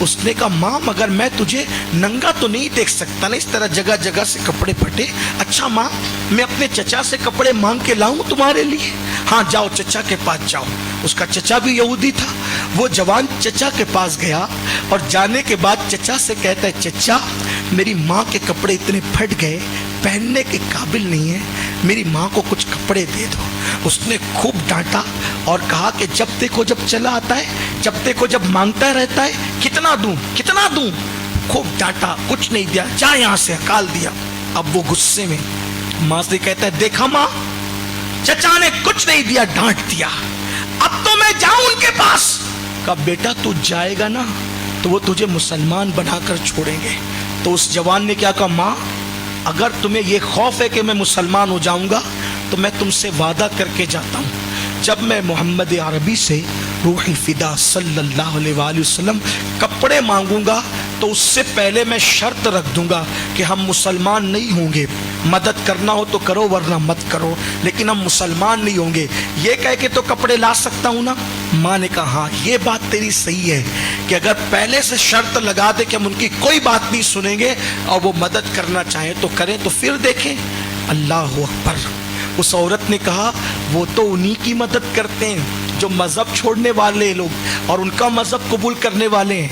اس نے کہا ماں مگر میں تجھے ننگا تو نہیں دیکھ سکتا نا، اس طرح جگہ جگہ سے کپڑے پھٹے. اچھا ماں میں اپنے چچا سے کپڑے مانگ کے لاؤں تمہارے لیے؟ ہاں جاؤ چچا کے پاس جاؤ. اس کا چچا بھی یہودی تھا. وہ جوان چچا کے پاس گیا اور جانے کے بعد چچا سے کہتا ہے چچا میری ماں کے کپڑے اتنے پھٹ گئے پہننے کے قابل نہیں ہیں، میری ماں کو کچھ کپڑے دے دو. اس نے خوب ڈانٹا اور کہا کہ جب دیکھو جب چلا آتا ہے، جب دیکھو جب مانگتا رہتا ہے، کتنا دوں. خوب ڈانٹا، کچھ نہیں دیا، جا یہاں سے، ہکال دیا. اب وہ غصے میں ماں سے کہتا ہے دیکھا ماں چچا نے کچھ نہیں دیا، ڈانٹ دیا، اب تو میں جاؤں ان کے پاس. کہا بیٹا تو جائے گا نا تو وہ تجھے مسلمان بنا کر چھوڑیں گے. تو اس جوان نے کیا کہا ماں اگر تمہیں یہ خوف ہے کہ میں مسلمان ہو جاؤں گا تو میں تم سے وعدہ کر کے جاتا ہوں، جب میں محمد عربی سے روح فدا صلی اللہ علیہ وآلہ وسلم کپڑے مانگوں گا تو اس سے پہلے میں شرط رکھ دوں گا کہ ہم مسلمان نہیں ہوں گے، مدد کرنا ہو تو کرو ورنہ مت کرو، لیکن ہم مسلمان نہیں ہوں گے. یہ کہہ کے تو کپڑے لا سکتا ہوں نا؟ ماں نے کہا ہاں یہ بات تیری صحیح ہے کہ اگر پہلے سے شرط لگا دے کہ ہم ان کی کوئی بات نہیں سنیں گے اور وہ مدد کرنا چاہیں تو کریں تو پھر دیکھیں. اللہ اکبر. اس عورت نے کہا وہ تو انہی کی مدد کرتے ہیں جو مذہب چھوڑنے والے لوگ اور ان کا مذہب قبول کرنے والے ہیں،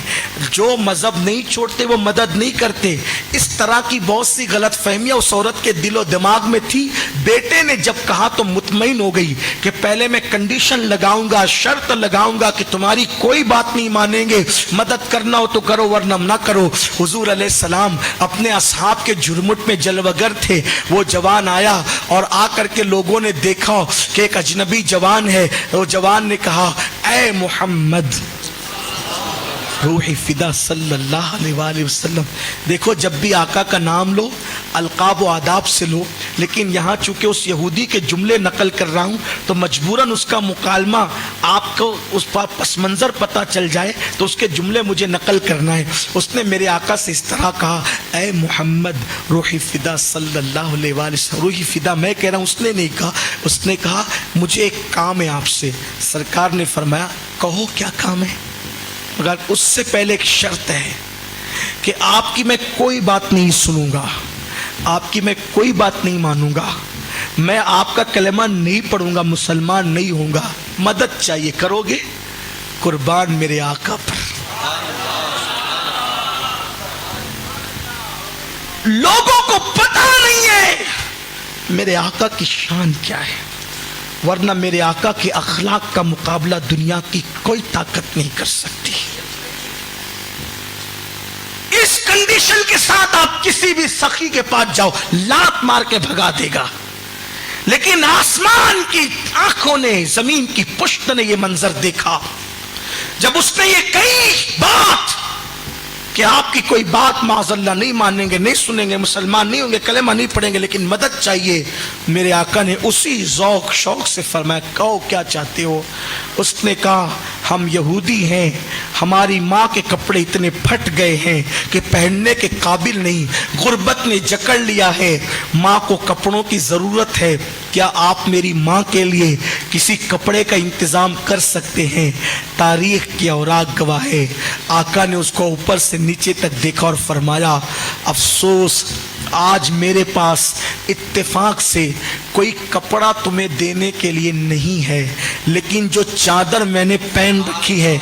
جو مذہب نہیں چھوڑتے وہ مدد نہیں کرتے. اس طرح کی بہت سی غلط فہمیاں اس عورت کے دل و دماغ میں تھی. بیٹے نے جب کہا تو مطمئن ہو گئی کہ پہلے میں کنڈیشن لگاؤں گا، شرط لگاؤں گا کہ تمہاری کوئی بات نہیں مانیں گے، مدد کرنا ہو تو کرو ورنہ نہ کرو. حضور علیہ السلام اپنے اصحاب کے جھرمٹ میں جلوگر تھے. وہ جوان آیا اور آ کر کے لوگوں نے دیکھا کہ ایک اجنبی جوان ہے. وہ جوان نے کہا اے محمد روح فدا صلی اللہ علیہ وآلہ وسلم. دیکھو جب بھی آقا کا نام لو القاب و آداب سے لو، لیکن یہاں چونکہ اس یہودی کے جملے نقل کر رہا ہوں تو مجبوراً اس کا مکالمہ آپ کو اس پر پس منظر پتہ چل جائے تو اس کے جملے مجھے نقل کرنا ہے. اس نے میرے آقا سے اس طرح کہا اے محمد روح فدا صلی اللہ علیہ وآلہ وسلم. روح فدا میں کہہ رہا ہوں، اس نے نہیں کہا. اس نے کہا مجھے ایک کام ہے آپ سے. سرکار نے فرمایا کہو کیا کام ہے، مگر اس سے پہلے ایک شرط ہے کہ آپ کی میں کوئی بات نہیں سنوں گا، آپ کی میں کوئی بات نہیں مانوں گا، میں آپ کا کلمہ نہیں پڑھوں گا، مسلمان نہیں ہوں گا. مدد چاہیے، کرو گے؟ قربان میرے آقا پر. لوگوں کو پتہ نہیں ہے میرے آقا کی شان کیا ہے، ورنہ میرے آقا کے اخلاق کا مقابلہ دنیا کی کوئی طاقت نہیں کر سکتی. اس کنڈیشن کے ساتھ آپ کسی بھی سخی کے پاس جاؤ لات مار کے بھگا دے گا، لیکن آسمان کی آنکھوں نے، زمین کی پشت نے یہ منظر دیکھا جب اس نے یہ کہی بات کہ آپ کی کوئی بات معاذ اللہ نہیں مانیں گے، نہیں سنیں گے، مسلمان نہیں ہوں گے، کلمہ نہیں پڑھیں گے، لیکن مدد چاہیے. میرے آقا نے اسی ذوق شوق سے فرمایا کہو کیا چاہتے ہو. اس نے کہا ہم یہودی ہیں، ہماری ماں کے کپڑے اتنے پھٹ گئے ہیں کہ پہننے کے قابل نہیں، غربت نے جکڑ لیا ہے، ماں کو کپڑوں کی ضرورت ہے، کیا آپ میری ماں کے لیے کسی کپڑے کا انتظام کر سکتے ہیں؟ تاریخ کی اوراق گواہ ہے. آقا نے اس کو اوپر سے نیچے تک دیکھا اور فرمایا افسوس آج میرے پاس اتفاق سے کوئی کپڑا تمہیں دینے کے لیے نہیں ہے، لیکن جو چادر میں نے پہن رکھی ہے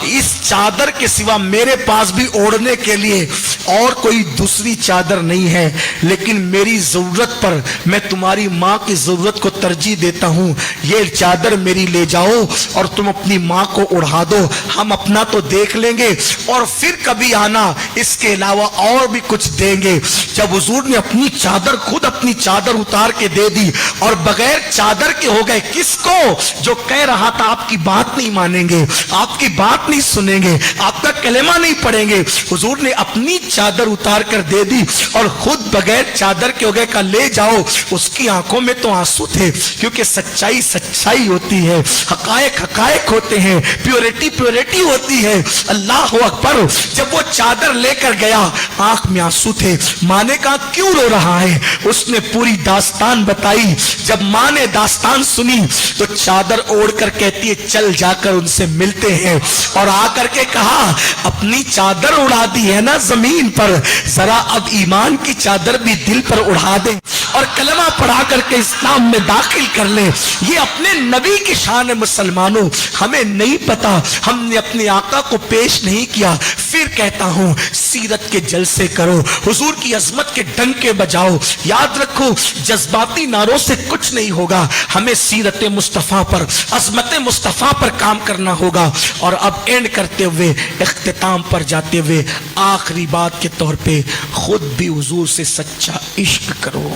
اس چادر کے سوا میرے پاس بھی اوڑھنے کے لیے اور کوئی دوسری چادر نہیں ہے، لیکن میری ضرورت پر میں تمہاری ماں کی ضرورت کو ترجیح دیتا ہوں، یہ چادر میری لے جاؤ اور تم اپنی ماں کو اڑا دو، ہم اپنا تو دیکھ لیں گے اور پھر کبھی آنا، اس کے علاوہ اور بھی کچھ دیں گے۔ جب حضور نے اپنی چادر، خود اپنی چادر اتار کے دے دی اور بغیر چادر کے ہو گئے، کس کو؟ جو کہہ رہا تھا آپ کی بات نہیں مانیں گے، آپ کی بات نہیں سنیں گے، آپ کا کلمہ نہیں پڑھیں گے، حضور نے اپنی چادر اتار کر دے دی اور خود بغیر چادر کے ہو گئے، کہا لے جاؤ۔ اس کی آنکھوں میں تو آنسو تھے، کیونکہ سچائی سچائی ہوتی ہے، حقائق حقائق ہوتے ہیں، پیورٹی پیورٹی ہوتی ہے۔ اللہ اکبر۔ جب وہ چادر لے کر گیا، آنکھ میں آنسو تھے۔ ماں نے کہا کیوں رو رہا ہے؟ اس نے پوری داستان بتائی۔ جب ماں نے داستان سنی تو چادر اوڑھ کر کہتی ہے چل جا کر ان سے ملتے ہیں، اور آ کر کے کہا اپنی چادر اڑا دی ہے نا زمین پر، ذرا اب ایمان کی چادر بھی دل پر اڑا دیں اور کلمہ پڑھا کر کے اسلام میں داخل کر لیں۔ یہ اپنے نبی کی شان ہے مسلمانوں، ہمیں نہیں پتا، ہم نے اپنے آقا کو پیش نہیں کیا۔ پھر کہتا ہوں سیرت کے جلسے کرو، حضور کی عظمت کے ڈنکے بجاؤ۔ یاد رکھو جذباتی نعروں سے کچھ نہیں ہوگا، ہمیں سیرت مصطفیٰ پر، عظمت مصطفیٰ پر کام کرنا ہوگا۔ اور اب اینڈ کرتے ہوئے، اختتام پر جاتے ہوئے، آخری بات کے طور پہ خود بھی حضور سے سچا عشق کرو۔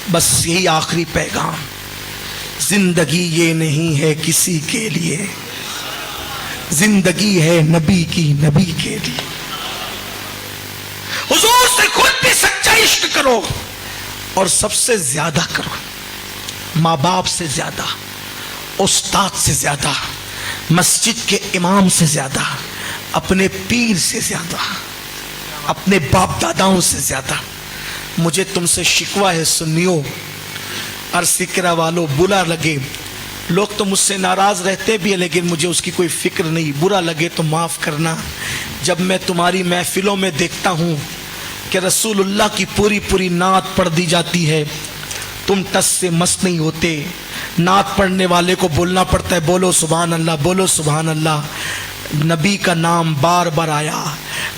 بس یہی آخری پیغام۔ زندگی یہ نہیں ہے کسی کے لیے، زندگی ہے نبی کی، نبی کے لیے۔ حضور سے خود بھی سچا عشق کرو اور سب سے زیادہ کرو، ماں باپ سے زیادہ، استاد سے زیادہ، مسجد کے امام سے زیادہ، اپنے پیر سے زیادہ، اپنے باپ داداؤں سے زیادہ۔ مجھے تم سے شکوہ ہے سنیو، ارسکرہ والو، برا لگے، لوگ تو مجھ سے ناراض رہتے بھی ہیں لیکن مجھے اس کی کوئی فکر نہیں، برا لگے تو معاف کرنا۔ جب میں تمہاری محفلوں میں دیکھتا ہوں کہ رسول اللہ کی پوری پوری نعت پڑھ دی جاتی ہے، تم ٹس سے مس نہیں ہوتے۔ نعت پڑھنے والے کو بولنا پڑتا ہے بولو سبحان اللہ، بولو سبحان اللہ۔ نبی کا نام بار بار آیا،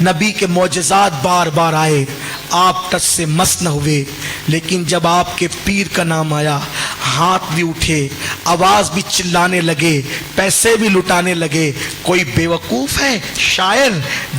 نبی کے معجزات بار بار آئے، آپ ٹچ سے مس نہ ہوئے، لیکن جب آپ کے پیر کا نام آیا، ہاتھ بھی اٹھے، آواز بھی چلانے لگے، پیسے بھی لٹانے لگے۔ کوئی بیوقوف ہے شاعر؟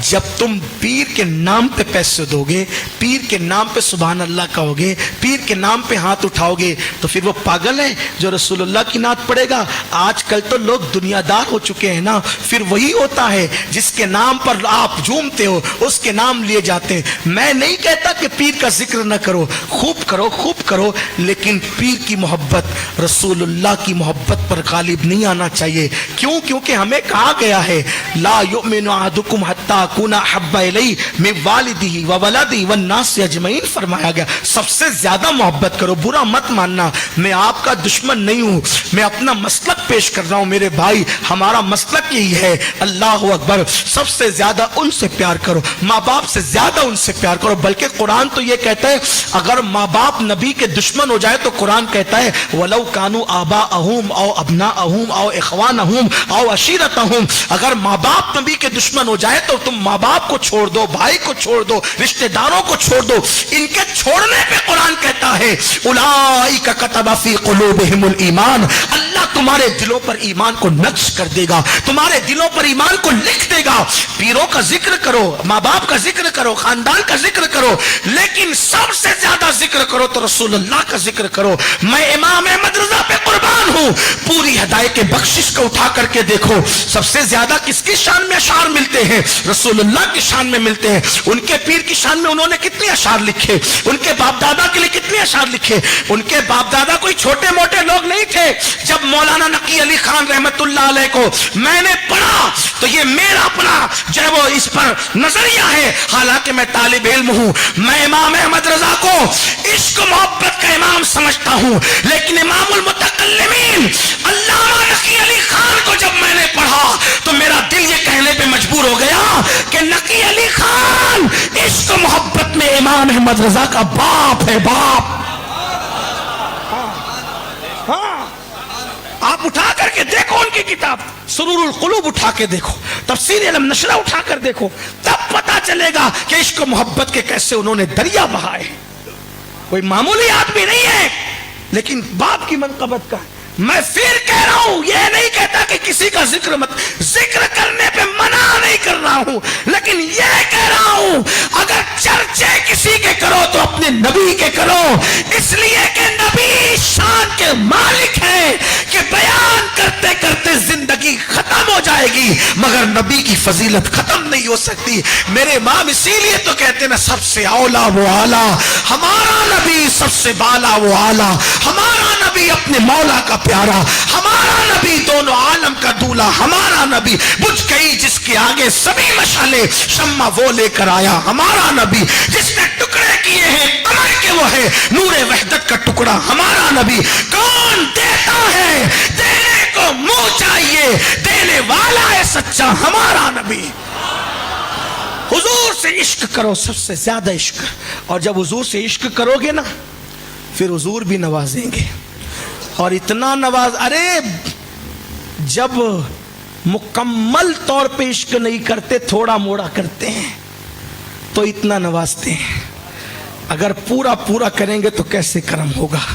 جب تم پیر کے نام پہ پیسے دو گے، پیر کے نام پہ سبحان اللہ کہو گے، پیر کے نام پہ ہاتھ اٹھاؤ گے، تو پھر وہ پاگل ہے جو رسول اللہ کی نعت پڑھے گا؟ آج کل تو لوگ دنیا دار ہو چکے ہیں نا، پھر وہی ہوتا ہے جس کے نام پر آپ جھومتے ہو، اس کے نام لیے جاتے ہیں۔ میں نہیں کہتا کہ پیر کا ذکر نہ کرو، خوب کرو، خوب کرو، لیکن پیر کی محبت، رسول اللہ کی محبت پر غالب نہیں آنا چاہیے۔ کیوں؟ کیونکہ ہمیں کہا گیا ہے لا یؤمن احدکم حتی اکون احب الیہ من والدہ وولدہ والناس اجمعین، فرمایا گیا سب سے زیادہ محبت کرو۔ برا مت ماننا، میں آپ کا دشمن نہیں ہوں، میں اپنا مسلک پیش کر رہا ہوں میرے بھائی، ہمارا مسلک یہی ہے۔ اللہ اکبر۔ سب سے زیادہ ان سے پیار کرو، ماں باپ سے زیادہ ان سے پیار کرو۔ بلکہ قرآن تو یہ کہتا ہے اگر ماں باپ نبی کے دشمن ہو جائے تو قرآن کہتا ہے وَلَوْ كَانُوا آبَاءَهُمْ أَوْ أَبْنَاءَهُمْ أَوْ إِخْوَانَهُمْ أَوْ عَشِيرَتَهُمْ، اگر ماں باپ نبی کے دشمن ہو جائے تو تم ماں باپ کو چھوڑ دو، بھائی کو چھوڑ دو، رشتہ داروں کو چھوڑ دو۔ ان کے چھوڑنے پہ قرآن کہتا ہے أُولَٰئِكَ كَتَبَ فِي قُلُوبِهِمُ الْإِيمَانَ، اللہ تمہارے دلوں پر ایمان کو نقش کر دے گا، تمہارے دلوں پر ایمان کو لکھ دے گا۔ پیروں کا ذکر کرو، ماں باپ کا ذکر کرو، خاندان کا ذکر کرو، لیکن سب سے زیادہ ذکر کرو تو رسول اللہ کا ذکر کرو۔ میں امام احمد رضا پہ قربان ہوں، پوری ہدایت بخشش کو اٹھا کر کے دیکھو، سب سے زیادہ کس کی شان میں اشعار ملتے ہیں؟ رسول اللہ کی شان میں ملتے ہیں۔ ان کے پیر کی شان میں انہوں نے کتنے اشعار لکھے، ان کے باپ دادا کے لیے کتنے اشعار لکھے۔ ان کے باپ دادا کوئی چھوٹے موٹے لوگ نہیں تھے۔ جب مولانا نقی علی خان رحمت اللہ علیہ کو میں نے پڑھا تو یہ میرا اپنا جو ہے وہ اس پر نظریہ ہے، حالانکہ میں طالب علم ہوں، میں امام احمد رضا کو عشق محبت کا امام سمجھتا ہوں، لیکن امام المتکلمین علامہ نقی علی خان کو جب میں نے پڑھا تو میرا دل یہ کہنے پہ مجبور ہو گیا کہ نقی علی خان عشق محبت میں امام احمد رضا کا باپ ہے، باپ۔ آپ اٹھا کر کے دیکھو ان کی کتاب سرور القلوب، اٹھا کے دیکھو تفسیر علم نشرہ، اٹھا کر دیکھو، تب چلے گا کہ عشق و محبت کے کیسے انہوں نے دریا بہائے. کوئی معمولی آدمی نہیں ہے لیکن باپ کی منقبت کا. میں پھر کہہ رہا ہوں, یہ نہیں کہتا کہ کسی کا ذکر کرنے پہ منع نہیں کر رہا ہوں, لیکن یہ کہہ رہا ہوں اگر چرچے کسی کے کرو تو اپنے نبی کے کرو, اس لیے کہ نبی شان کے مالک ہیں کہ بیان کرتے کرتے زندگی ختم ہو جائے گی مگر نبی کی فضیلت ختم نہیں ہو سکتی. میرے امام اسی لیے تو کہتے ہیں نا, سب سے اولا وہ اعلیٰ, ہمارا نبی سب سے بالا وہ اعلیٰ, ہمارا نبی اپنے مولا کا پیارا, ہمارا نبی دونوں عالم کا دولہ, ہمارا نبی بجھ گئی جس کے آگے سبھی مشعلیں, شمع وہ لے کر آیا, ہمارا نبی جس نے ٹکڑے کیے ہیں کمر کے وہ ہے نور وحدت کا ٹکڑا, ہمارا نبی کون دیتا ہے دینے کو منہ چاہیے, دینے والا ہے سچا ہمارا نبی. حضور سے عشق کرو, سب سے زیادہ عشق, اور جب حضور سے عشق کرو گے نا پھر حضور بھی نوازیں گے, اور اتنا ارے جب مکمل طور پہ عشق نہیں کرتے, تھوڑا موڑا کرتے ہیں تو اتنا نوازتے ہیں, اگر پورا کریں گے تو کیسے کرم ہوگا.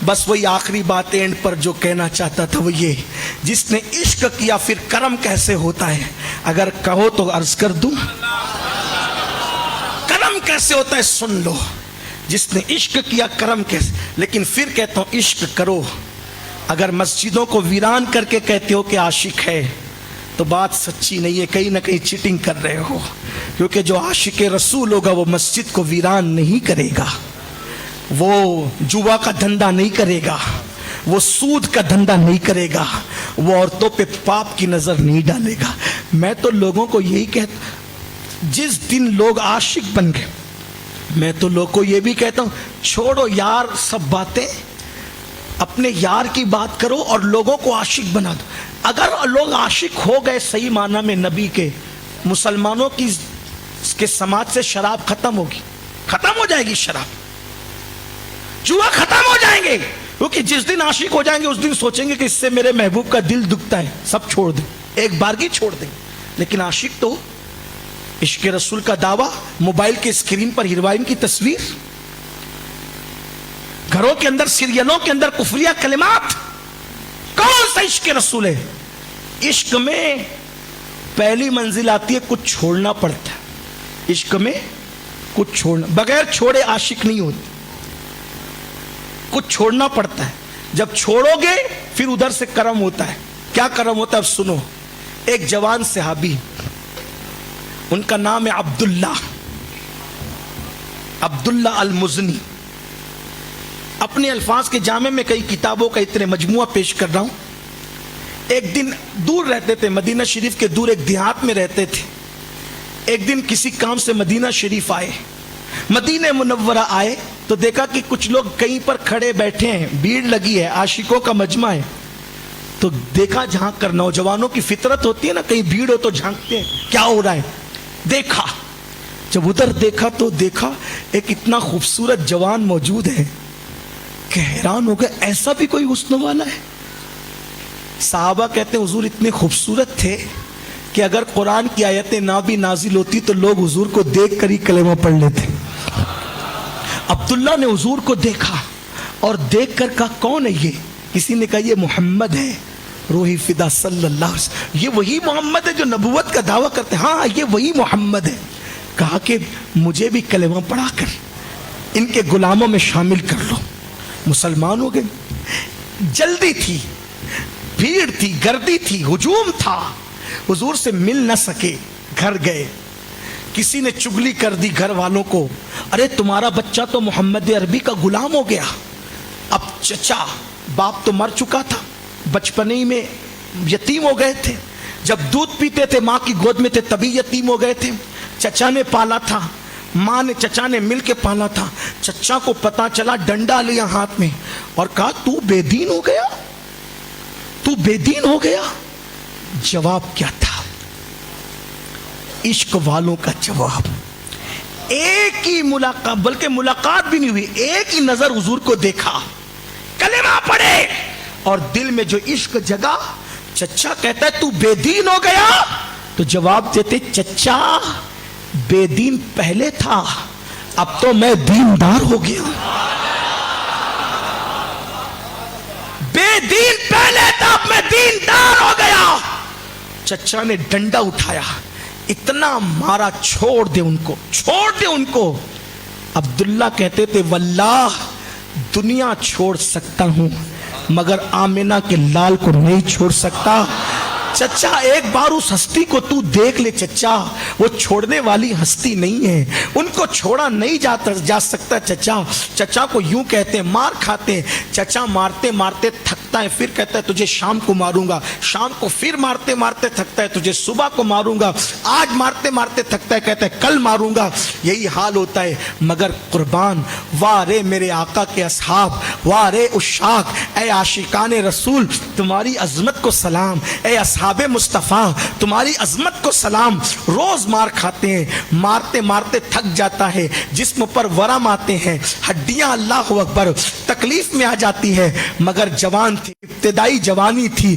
بس وہی آخری بات اینڈ پر جو کہنا چاہتا تھا وہ یہ, جس نے عشق کیا پھر کرم کیسے ہوتا ہے, اگر کہو تو عرض کر دوں کرم کیسے ہوتا ہے, سن لو. جس نے عشق کیا کرم کیسے, لیکن پھر کہتا ہوں عشق کرو. اگر مسجدوں کو ویران کر کے کہتے ہو کہ عاشق ہے تو بات سچی نہیں ہے, کہیں نہ کہیں چیٹنگ کر رہے ہو, کیونکہ جو عاشق رسول ہوگا وہ مسجد کو ویران نہیں کرے گا, وہ جوا کا دھندا نہیں کرے گا, وہ سود کا دھندا نہیں کرے گا, وہ عورتوں پہ پاپ کی نظر نہیں ڈالے گا. میں تو لوگوں کو یہی کہتا, جس دن لوگ عاشق بن گئے, میں تو لوگوں کو یہ بھی کہتا ہوں چھوڑو یار سب باتیں, اپنے یار کی بات کرو اور لوگوں کو عاشق بنا دو. اگر لوگ عاشق ہو گئے صحیح معنی میں نبی کے, مسلمانوں کے سماج سے شراب ختم ہوگی, ختم ہو جائے گی شراب, جوا ختم ہو جائیں گے, کیونکہ جس دن عاشق ہو جائیں گے اس دن سوچیں گے کہ اس سے میرے محبوب کا دل دکھتا ہے, سب چھوڑ دیں, ایک بارگی چھوڑ دیں. لیکن عاشق تو عشق رسول کا دعویٰ, موبائل کے اسکرین پر ہیروئن کی تصویر, گھروں کے اندر سیریلوں کے اندر کفریہ کلمات, کون سا عشق رسول ہے؟ عشق میں پہلی منزل آتی ہے کچھ چھوڑنا پڑتا ہے, عشق میں کچھ چھوڑنا, بغیر چھوڑے عاشق نہیں ہوتی, کچھ چھوڑنا پڑتا ہے. جب چھوڑو گے پھر ادھر سے کرم ہوتا ہے. کیا کرم ہوتا ہے اب سنو. ایک جوان صحابی, ان کا نام ہے عبداللہ المزنی. اپنے الفاظ کے جامع میں کئی کتابوں کا اتنے مجموعہ پیش کر رہا ہوں. ایک دن دور رہتے تھے, مدینہ شریف کے دور ایک دیہات میں رہتے تھے. ایک دن کسی کام سے مدینہ شریف آئے, مدینہ منورہ آئے تو دیکھا کہ کچھ لوگ کہیں پر کھڑے بیٹھے ہیں, بھیڑ لگی ہے, عاشقوں کا مجمع ہے. تو دیکھا, جھانک کر, نوجوانوں کی فطرت ہوتی ہے نا, کہیں بھیڑ ہو تو جھانکتے ہیں کیا ہو رہا ہے. دیکھا, جب ادھر دیکھا تو دیکھا ایک اتنا خوبصورت جوان موجود ہے کہ حیران ہو گئے, ایسا بھی کوئی حسن والا ہے. صحابہ کہتے ہیں حضور اتنے خوبصورت تھے کہ اگر قرآن کی آیتیں نہ بھی نازل ہوتی تو لوگ حضور کو دیکھ کر ہی کلمہ پڑھ لیتے. عبداللہ نے حضور کو دیکھا اور دیکھ کر کہا کون ہے یہ؟ کسی نے کہا یہ محمد ہے, روحی فدا صلی اللہ علیہ وسلم. یہ وہی محمد ہے جو نبوت کا دعویٰ کرتے ہیں؟ ہاں یہ وہی محمد ہے. کہا کہ مجھے بھی کلمہ پڑھا کر ان کے غلاموں میں شامل کر لو. مسلمان ہو گئے. جلدی تھی, بھیڑ تھی, گردی تھی, ہجوم تھا, حضور سے مل نہ سکے. گھر گئے, کسی نے چگلی کر دی گھر والوں کو, ارے تمہارا بچہ تو محمد عربی کا غلام ہو گیا. اب چچا, باپ تو مر چکا تھا, بچپنے ہی میں یتیم ہو گئے تھے, جب دودھ پیتے تھے ماں کی گود میں تھے تبھی یتیم ہو گئے تھے. چچا نے پالا تھا, ماں نے چچا نے مل کے پالا تھا. چچا کو پتا چلا, ڈنڈا لیا ہاتھ میں اور کہا تو بے دین ہو گیا, تو بے دین ہو گیا. جواب کیا تھا؟ عشق والوں کا جواب. ایک ہی ملاقات, بلکہ ملاقات بھی نہیں ہوئی, ایک ہی نظر حضور کو دیکھا, کلمہ پڑھے اور دل میں جو عشق جگا. چچا کہتا ہے تو بے دین ہو گیا, تو جواب دیتے چچا بے دین پہلے تھا، اب تو میں دیندار ہو گیا. بے دین پہلے تھا، اب میں دیندار ہو گیا. چچا نے ڈنڈا اٹھایا، اتنا مارا، چھوڑ دے ان کو، چھوڑ دے ان کو. عبداللہ کہتے تھے واللہ دنیا چھوڑ سکتا ہوں مگر آمنہ کے لال کو نہیں چھوڑ سکتا. چچا ایک بار اس ہستی کو تو دیکھ لے چچا، وہ چھوڑنے والی ہستی نہیں ہے، ان کو چھوڑا نہیں جا سکتا. چچا چچا کو یوں کہتے ہیں مار کھاتے ہیں. چچا مارتے مارتے تھکتا ہے، پھر کہتا ہے تجھے شام کو ماروں گا، شام کو پھر مارتے مارتے تھکتا ہے، تجھے صبح کو ماروں گا، آج مارتے مارتے تھکتا ہے، کہتا ہے کل ماروں گا. یہی حال ہوتا ہے. مگر قربان وارے میرے آقا کے اصحاب، وارے عشاق، اے عاشقان رسول تمہاری عظمت کو سلام، اے اصحاب مصطفیٰ تمہاری عظمت کو سلام. روز مار کھاتے ہیں، مارتے مارتے تھک جاتا ہے، جسم پر ورم آتے ہیں، ہڈیاں اللہ اکبر تکلیف میں آ جاتی ہے. مگر جوان تھی، ابتدائی جوانی تھی،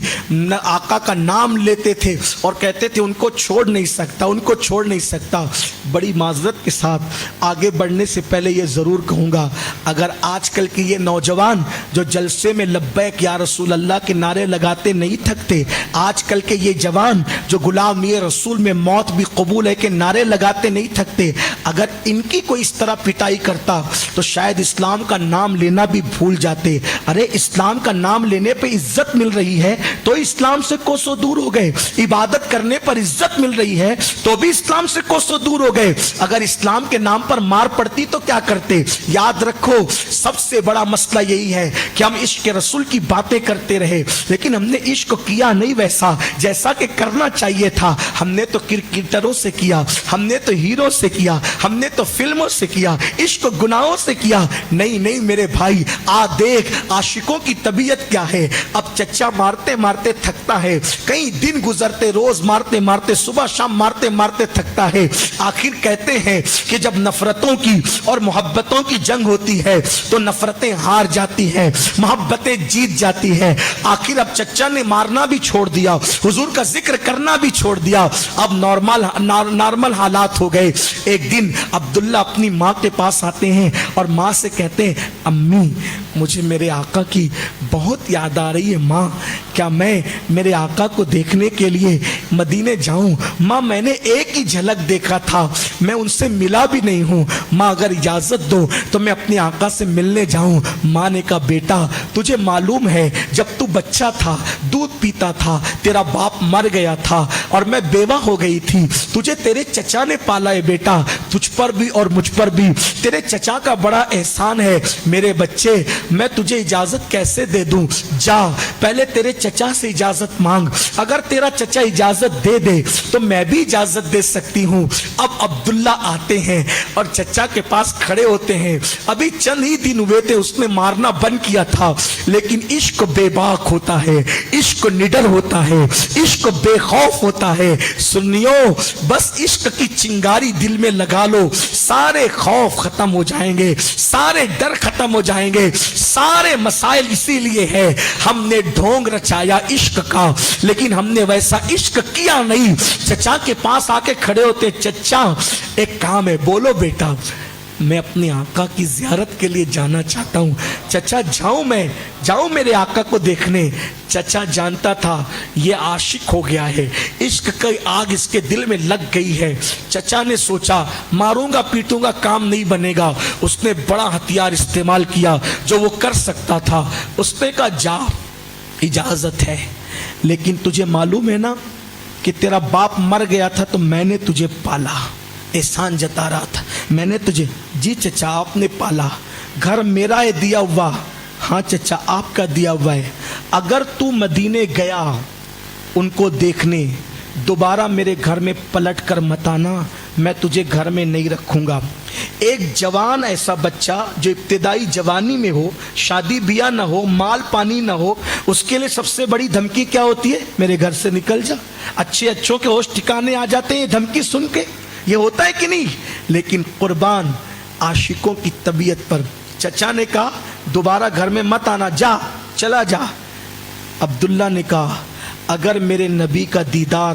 آقا کا نام لیتے تھے اور کہتے تھے ان کو چھوڑ نہیں سکتا، ان کو چھوڑ نہیں سکتا. بڑی معذرت کے ساتھ آگے بڑھنے سے پہلے یہ ضرور کہوں گا، اگر آج کل کے یہ نوجوان جو جلسے میں لبیک یا رسول اللہ کے نعرے لگاتے نہیں تھکتے، آج کل کے یہ جوان جو غلامی رسول میں موت بھی قبول ہے کہ نعرے لگاتے نہیں تھکتے، اگر ان کی کوئی اس طرح پٹائی کرتا تو شاید اسلام کا نام لینا بھی بھول جاتے. ارے اسلام کا نام لینے پہ عزت مل رہی ہے تو اسلام سے کوسوں دور ہو گئے، عبادت کرنے پر عزت مل رہی ہے تو بھی اسلام سے کوسوں دور ہو گئے. اگر اسلام کے نام پر مار پڑتی تو کیا کرتے؟ یاد رکھو سب سے بڑا مسئلہ یہی ہے کہ ہم عشق رسول کی باتیں کرتے رہے لیکن ہم نے عشق کیا نہیں ویسا جیسا کہ کرنا چاہیے تھا. ہم نے تو کرکٹروں سے کیا، ہم نے تو ہیرو سے کیا، ہم نے تو فلموں سے کیا، عشق گناہوں سے کیا. نہیں نہیں میرے بھائی، آ دیکھ عاشقوں کی طبیعت کیا ہے. اب چچا مارتے مارتے تھکتا ہے، کئی دن گزرتے، روز مارتے مارتے، صبح شام مارتے مارتے تھکتا ہے. آخر کہتے ہیں کہ جب نفرتوں کی اور محبتوں کی جنگ ہوتی ہے تو نفرتیں ہار جاتی ہیں، محبتیں جیت جاتی ہیں. آخر اب چچا نے مارنا بھی چھوڑ دیا، حضور کا ذکر کرنا بھی چھوڑ دیا، اب نارمل حالات ہو گئے. ایک دن عبداللہ اپنی ماں کے پاس آتے ہیں اور ماں سے کہتے ہیں امی مجھے میرے آقا کی بہت یاد آ رہی ہے. ماں کیا میں میرے آقا کو دیکھنے کے لیے مدینے جاؤں؟ ماں میں نے ایک ہی جھلک دیکھا تھا، میں ان سے ملا بھی نہیں ہوں. ماں اگر اجازت دو تو میں اپنے آقا سے ملنے جاؤں. ماں نے کہا بیٹا تجھے معلوم ہے جب تو بچہ تھا دودھ پیتا تھا، تیرا باپ مر گیا تھا اور میں بیوہ ہو گئی تھی، تجھے تیرے چچا نے پالا ہے بیٹا، تجھ پر بھی اور مجھ پر بھی تیرے چچا کا بڑا احسان ہے. میرے بچے میں تجھے اجازت کیسے دے دوں؟ جا پہلے تیرے چچا سے اجازت مانگ، اگر تیرا چچا اجازت دے دے تو میں بھی اجازت دے سکتی ہوں. اب عبداللہ آتے ہیں اور چچا کے پاس کھڑے ہوتے ہیں. ابھی چند ہی دن ہوئے تھے اس نے مارنا بند کیا تھا، لیکن عشق بے باک ہوتا ہے، عشق نڈر ہوتا ہے، عشق بے خوف ہوتا ہے. سنیو بس عشق کی چنگاری دل میں لگا لو، سارے خوف ختم ہو جائیں گے، سارے ڈر ختم ہو جائیں گے. سارے مسائل اسی لیے ہے ہم نے ڈھونگ رچایا عشق کا لیکن ہم نے ویسا عشق کیا نہیں. چچا کے پاس آ کے کھڑے ہوتے، چچا ایک کام ہے، بولو بیٹا. میں اپنے آقا کی زیارت کے لیے جانا چاہتا ہوں. چچا جاؤں میرے آقا کو دیکھنے. چچا جانتا تھا یہ عاشق ہو گیا ہے، عشق کی آگ اس کے دل میں لگ گئی ہے. چچا نے سوچا ماروں گا پیٹوں گا کام نہیں بنے گا. اس نے بڑا ہتھیار استعمال کیا جو وہ کر سکتا تھا. اس نے کہا جا اجازت ہے لیکن تجھے معلوم ہے نا کہ تیرا باپ مر گیا تھا تو میں نے تجھے پالا، احسان جتا رہا تھا، میں نے تجھے. جی چچا آپ نے پالا، گھر میرا ہے دیا ہوا. ہاں چچا آپ کا دیا ہوا ہے. اگر تو مدینے گیا ان کو دیکھنے، دوبارہ میرے گھر میں پلٹ کر مت آنا، میں تجھے گھر میں نہیں رکھوں گا. ایک جوان ایسا بچہ جو ابتدائی جوانی میں ہو، شادی بیاہ نہ ہو، مال پانی نہ ہو، اس کے لیے سب سے بڑی دھمکی کیا ہوتی ہے؟ میرے گھر سے نکل جا. اچھوں کے ہوش ٹھکانے آ جاتے ہیں دھمکی سن کے، یہ ہوتا ہے کہ نہیں؟ لیکن قربان عاشقوں کی طبیعت پر چچا نے کہا دوبارہ گھر میں مت آنا، جا چلا جا. عبداللہ نے کہا اگر میرے نبی کا دیدار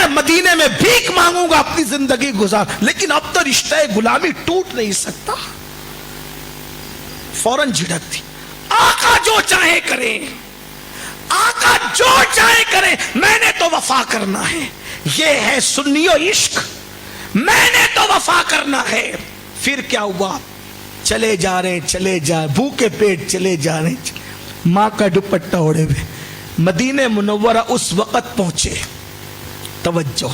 میں مدینے میں بھیک مانگوں گا اپنی زندگی گزار، لیکن اب تو رشتہ غلامی ٹوٹ نہیں سکتا۔ فوراً جھڑک دی، آقا جو چاہے کریں، آقا جو چاہے کریں، میں نے تو وفا کرنا ہے۔ یہ ہے سنیو عشق، میں نے تو وفا کرنا ہے۔ پھر کیا ہوا؟ چلے جا رہے چلے جا، بھوکے پیٹ چلے جا رہے، ماں کا دوپٹہ اوڑے ہوئے مدینہ منورہ اس وقت پہنچے۔ توجہ،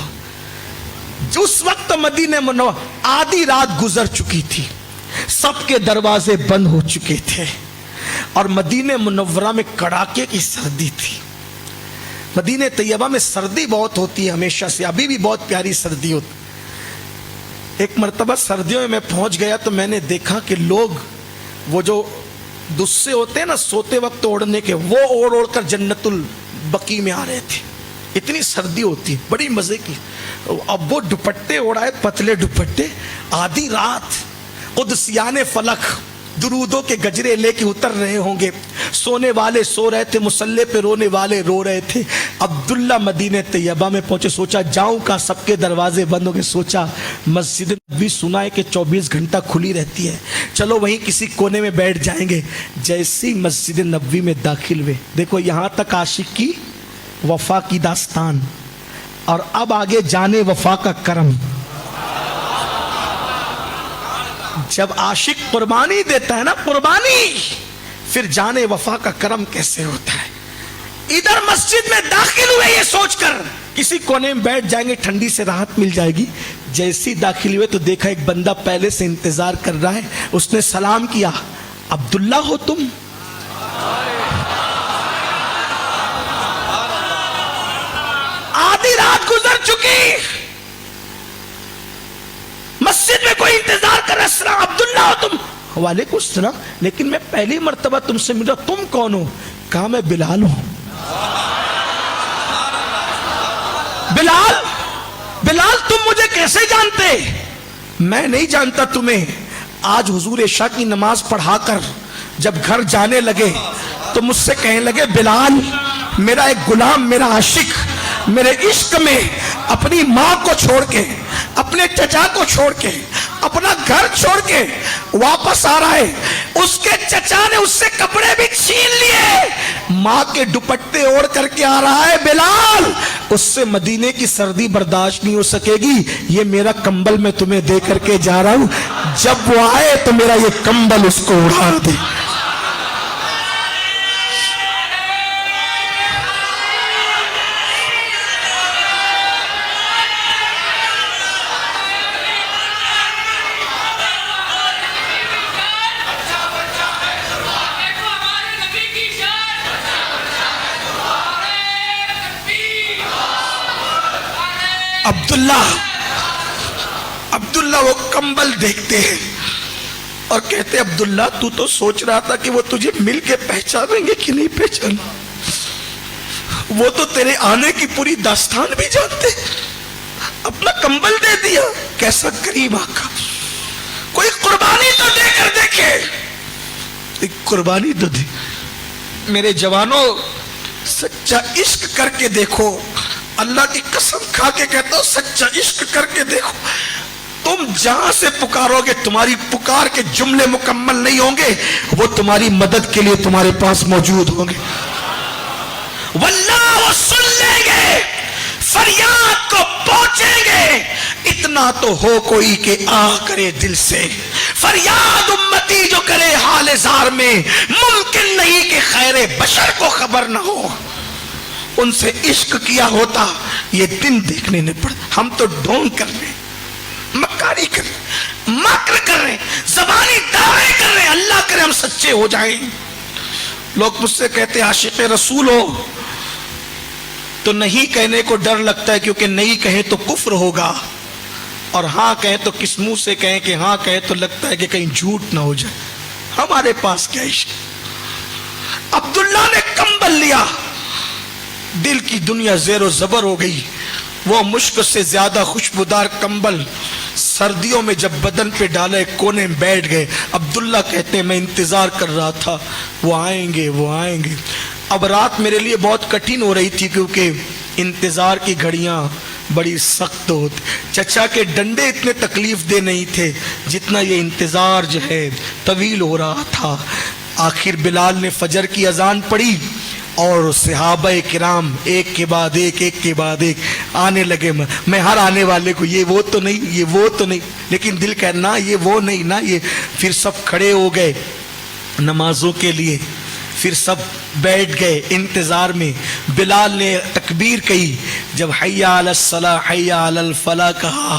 اس وقت مدینہ منورہ آدھی رات گزر چکی تھی، سب کے دروازے بند ہو چکے تھے، اور مدینہ منورہ میں کڑاکے کی سردی تھی۔ مدینہ طیبہ میں سردی بہت ہوتی ہے ہمیشہ سے، ابھی بھی بہت پیاری سردی ہوتی۔ ایک مرتبہ سردیوں میں پہنچ گیا تو میں نے دیکھا کہ لوگ وہ جو دسے ہوتے ہیں نا سوتے وقت اوڑھنے کے، وہ اوڑھ اوڑھ کر جنت البقیع میں آ رہے تھے، اتنی سردی ہوتی، بڑی مزے کی۔ اب وہ دوپٹے اوڑھائے، پتلے دوپٹے، آدھی رات قدسیان فلک درودوں کے گجرے لے کے اتر رہے ہوں گے، سونے والے سو رہے تھے، مصلی پہ رونے والے رو رہے تھے۔ عبداللہ مدینہ طیبہ میں پہنچے، سوچا جاؤں کا، سب کے دروازے بند ہو گئے، سوچا مسجد نبوی سنا ہے کہ 24 گھنٹہ کھلی رہتی ہے، چلو وہیں کسی کونے میں بیٹھ جائیں گے۔ جیسی مسجد نبوی میں داخل ہوئے، دیکھو یہاں تک عاشق کی وفا کی داستان، اور اب آگے جانے وفا کا کرم۔ جب عاشق قربانی دیتا ہے نا، قربانی، پھر جانے وفا کا کرم کیسے ہوتا ہے۔ ادھر مسجد میں داخل ہوئے یہ سوچ کر کسی کونے میں بیٹھ جائیں گے، ٹھنڈی سے راحت مل جائے گی۔ جیسی داخل ہوئے تو دیکھا ایک بندہ پہلے سے انتظار کر رہا ہے، اس نے سلام کیا، عبداللہ ہو تم؟ آدھی رات گزر چکی، مسجد میں کوئی انتظار کر رہا، السلام، عبداللہ ہو تم؟ وعلیکم السلام، لیکن میں پہلی مرتبہ تم سے ملا، تم کون ہو؟ کہا میں بلال ہوں۔ بلال، بلال تم مجھے کیسے جانتے؟ میں نہیں جانتا تمہیں، آج حضور عشاء کی نماز پڑھا کر جب گھر جانے لگے تو مجھ سے کہنے لگے بلال میرا ایک غلام، میرا عاشق میرے عشق میں اپنی ماں کو چھوڑ کے، اپنے چچا کو چھوڑ کے، اپنا گھر چھوڑ کے واپس آ رہا ہے، اس کے چچا نے اس سے کپڑے بھی چھین لیے، ماں کے دوپٹے اوڑھ کر کے آ رہا ہے، بلال اس سے مدینے کی سردی برداشت نہیں ہو سکے گی، یہ میرا کمبل میں تمہیں دے کر کے جا رہا ہوں، جب وہ آئے تو میرا یہ کمبل اس کو اڑا دے۔ عبداللہ وہ کمبل دیکھتے ہیں اور کہتے عبداللہ تو تو سوچ رہا تھا کہ وہ تجھے مل کے پہچانیں گے کہ نہیں پہچان، وہ تو تیرے آنے کی پوری داستان بھی جانتے، اپنا کمبل دے دیا، کیسا کریم آقا، کوئی قربانی تو دے کر دیکھے، ایک قربانی تو دے۔ میرے جوانوں سچا عشق کر کے دیکھو، اللہ کی قسم کھا کے کہتا ہوں سچا عشق کر کے دیکھو، تم جہاں سے پکارو گے تمہاری پکار کے جملے مکمل نہیں ہوں گے، وہ تمہاری مدد کے لیے تمہارے پاس موجود ہوں گے، واللہ وہ سن لیں گے، فریاد کو پہنچیں گے، اتنا تو ہو کوئی کہ آہ کرے دل سے، فریاد امتی جو کرے حال زار میں، ممکن نہیں کہ خیر بشر کو خبر نہ ہو، ان سے عشق کیا ہوتا یہ دن دیکھنے نہیں پڑتا، ہم تو ڈھونگ کر رہے ہیں، مکاری کر رہے ہیں، مکر کر رہے ہیں، زبانی دعوے کر رہے ہیں، اللہ کرے ہم سچے ہو جائیں۔ لوگ مجھ سے کہتے عاشق رسول ہو تو نہیں کہنے کو ڈر لگتا ہے کیونکہ نہیں کہیں تو کفر ہوگا، اور ہاں کہیں تو کس منہ سے کہیں کہ ہاں کہیں تو لگتا ہے کہ کہیں جھوٹ نہ ہو جائے، ہمارے پاس کیا عشق۔ عبداللہ نے کمبل لیا، دل کی دنیا زیر و زبر ہو گئی، وہ مشک سے زیادہ خوشبودار کمبل سردیوں میں جب بدن پہ ڈالے کونے میں بیٹھ گئے۔ عبداللہ کہتے ہیں میں انتظار کر رہا تھا وہ آئیں گے وہ آئیں گے۔ اب رات میرے لیے بہت کٹھن ہو رہی تھی کیونکہ انتظار کی گھڑیاں بڑی سخت ہوتی. چچا کے ڈنڈے اتنے تکلیف دہ نہیں تھے جتنا یہ انتظار جو ہے طویل ہو رہا تھا. آخر بلال نے فجر کی اذان پڑھی اور صحابہ کرام ایک کے بعد ایک آنے لگے. میں ہر آنے والے کو یہ وہ تو نہیں, لیکن دل کہنا یہ وہ نہیں نا یہ. پھر سب کھڑے ہو گئے نمازوں کے لیے, پھر سب بیٹھ گئے انتظار میں. بلال نے تکبیر کہی, جب حی علی الصلاۃ حی علی الفلاح کہا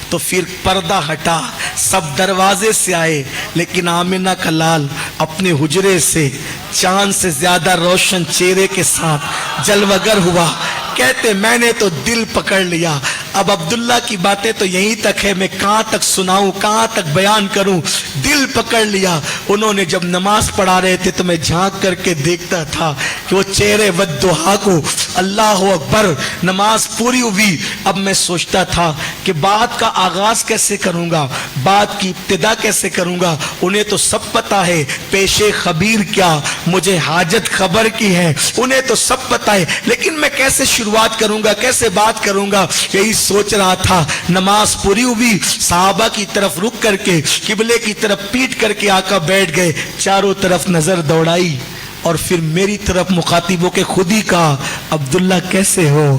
تو پھر پردہ ہٹا, سب دروازے سے آئے. لیکن آمنہ کا لال اپنے حجرے سے چاند سے زیادہ روشن چہرے کے ساتھ جلوگر ہوا. کہتے میں نے تو دل پکڑ لیا, اب عبداللہ کی باتیں تو یہیں تک ہے, میں کہاں تک سناؤں, کہاں تک بیان کروں. دل پکڑ لیا. انہوں نے جب نماز پڑھا رہے تھے تو میں جھانک کر کے دیکھتا تھا کہ وہ چہرے والضحیٰ کو, اللہ اکبر, نماز پوری ہوئی. اب میں سوچتا تھا کہ بات کا آغاز کیسے کروں گا, بات کی ابتدا کیسے کروں گا. انہیں تو سب پتا ہے پیش خبیر کیا, مجھے حاجت خبر کی ہے, انہیں تو سب پتا ہے, لیکن میں کیسے شروعات کروں گا, کیسے بات کروں گا, یہی سوچ رہا تھا. نماز پوری ہوئی, صحابہ کی طرف رک کر کے قبلے کی طرف پیٹ کر کے آقا بیٹھ گئے. چاروں طرف نظر دوڑائی اور پھر میری طرف مخاطب ہو کے خود ہی کہا, عبداللہ کیسے ہو.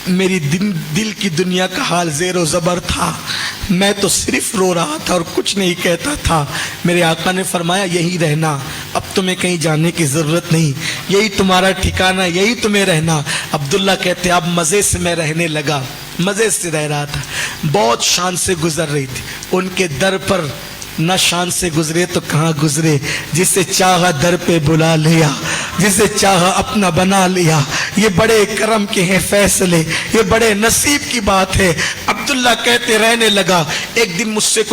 میری دل کی دنیا کا حال زیر و زبر تھا. میں تو صرف رو رہا تھا اور کچھ نہیں کہتا تھا. میرے آقا نے فرمایا یہی رہنا, اب تمہیں کہیں جانے کی ضرورت نہیں, یہی تمہارا ٹھکانہ, یہی تمہیں رہنا. عبداللہ کہتے اب مزے سے میں رہنے لگا, مزے سے رہ رہا تھا. بہت شان سے گزر رہی تھی. ان کے در پر نہ شان سے گزرے تو کہاں گزرے, جسے چاہا در پہ بلا لیا, جسے چاہا اپنا بنا لیا. یہ بڑے کرم کے ہیں فیصلے, یہ بڑے نصیب کی بات ہے. عبداللہ کہتے رہنے لگا. ایک دن مجھ سے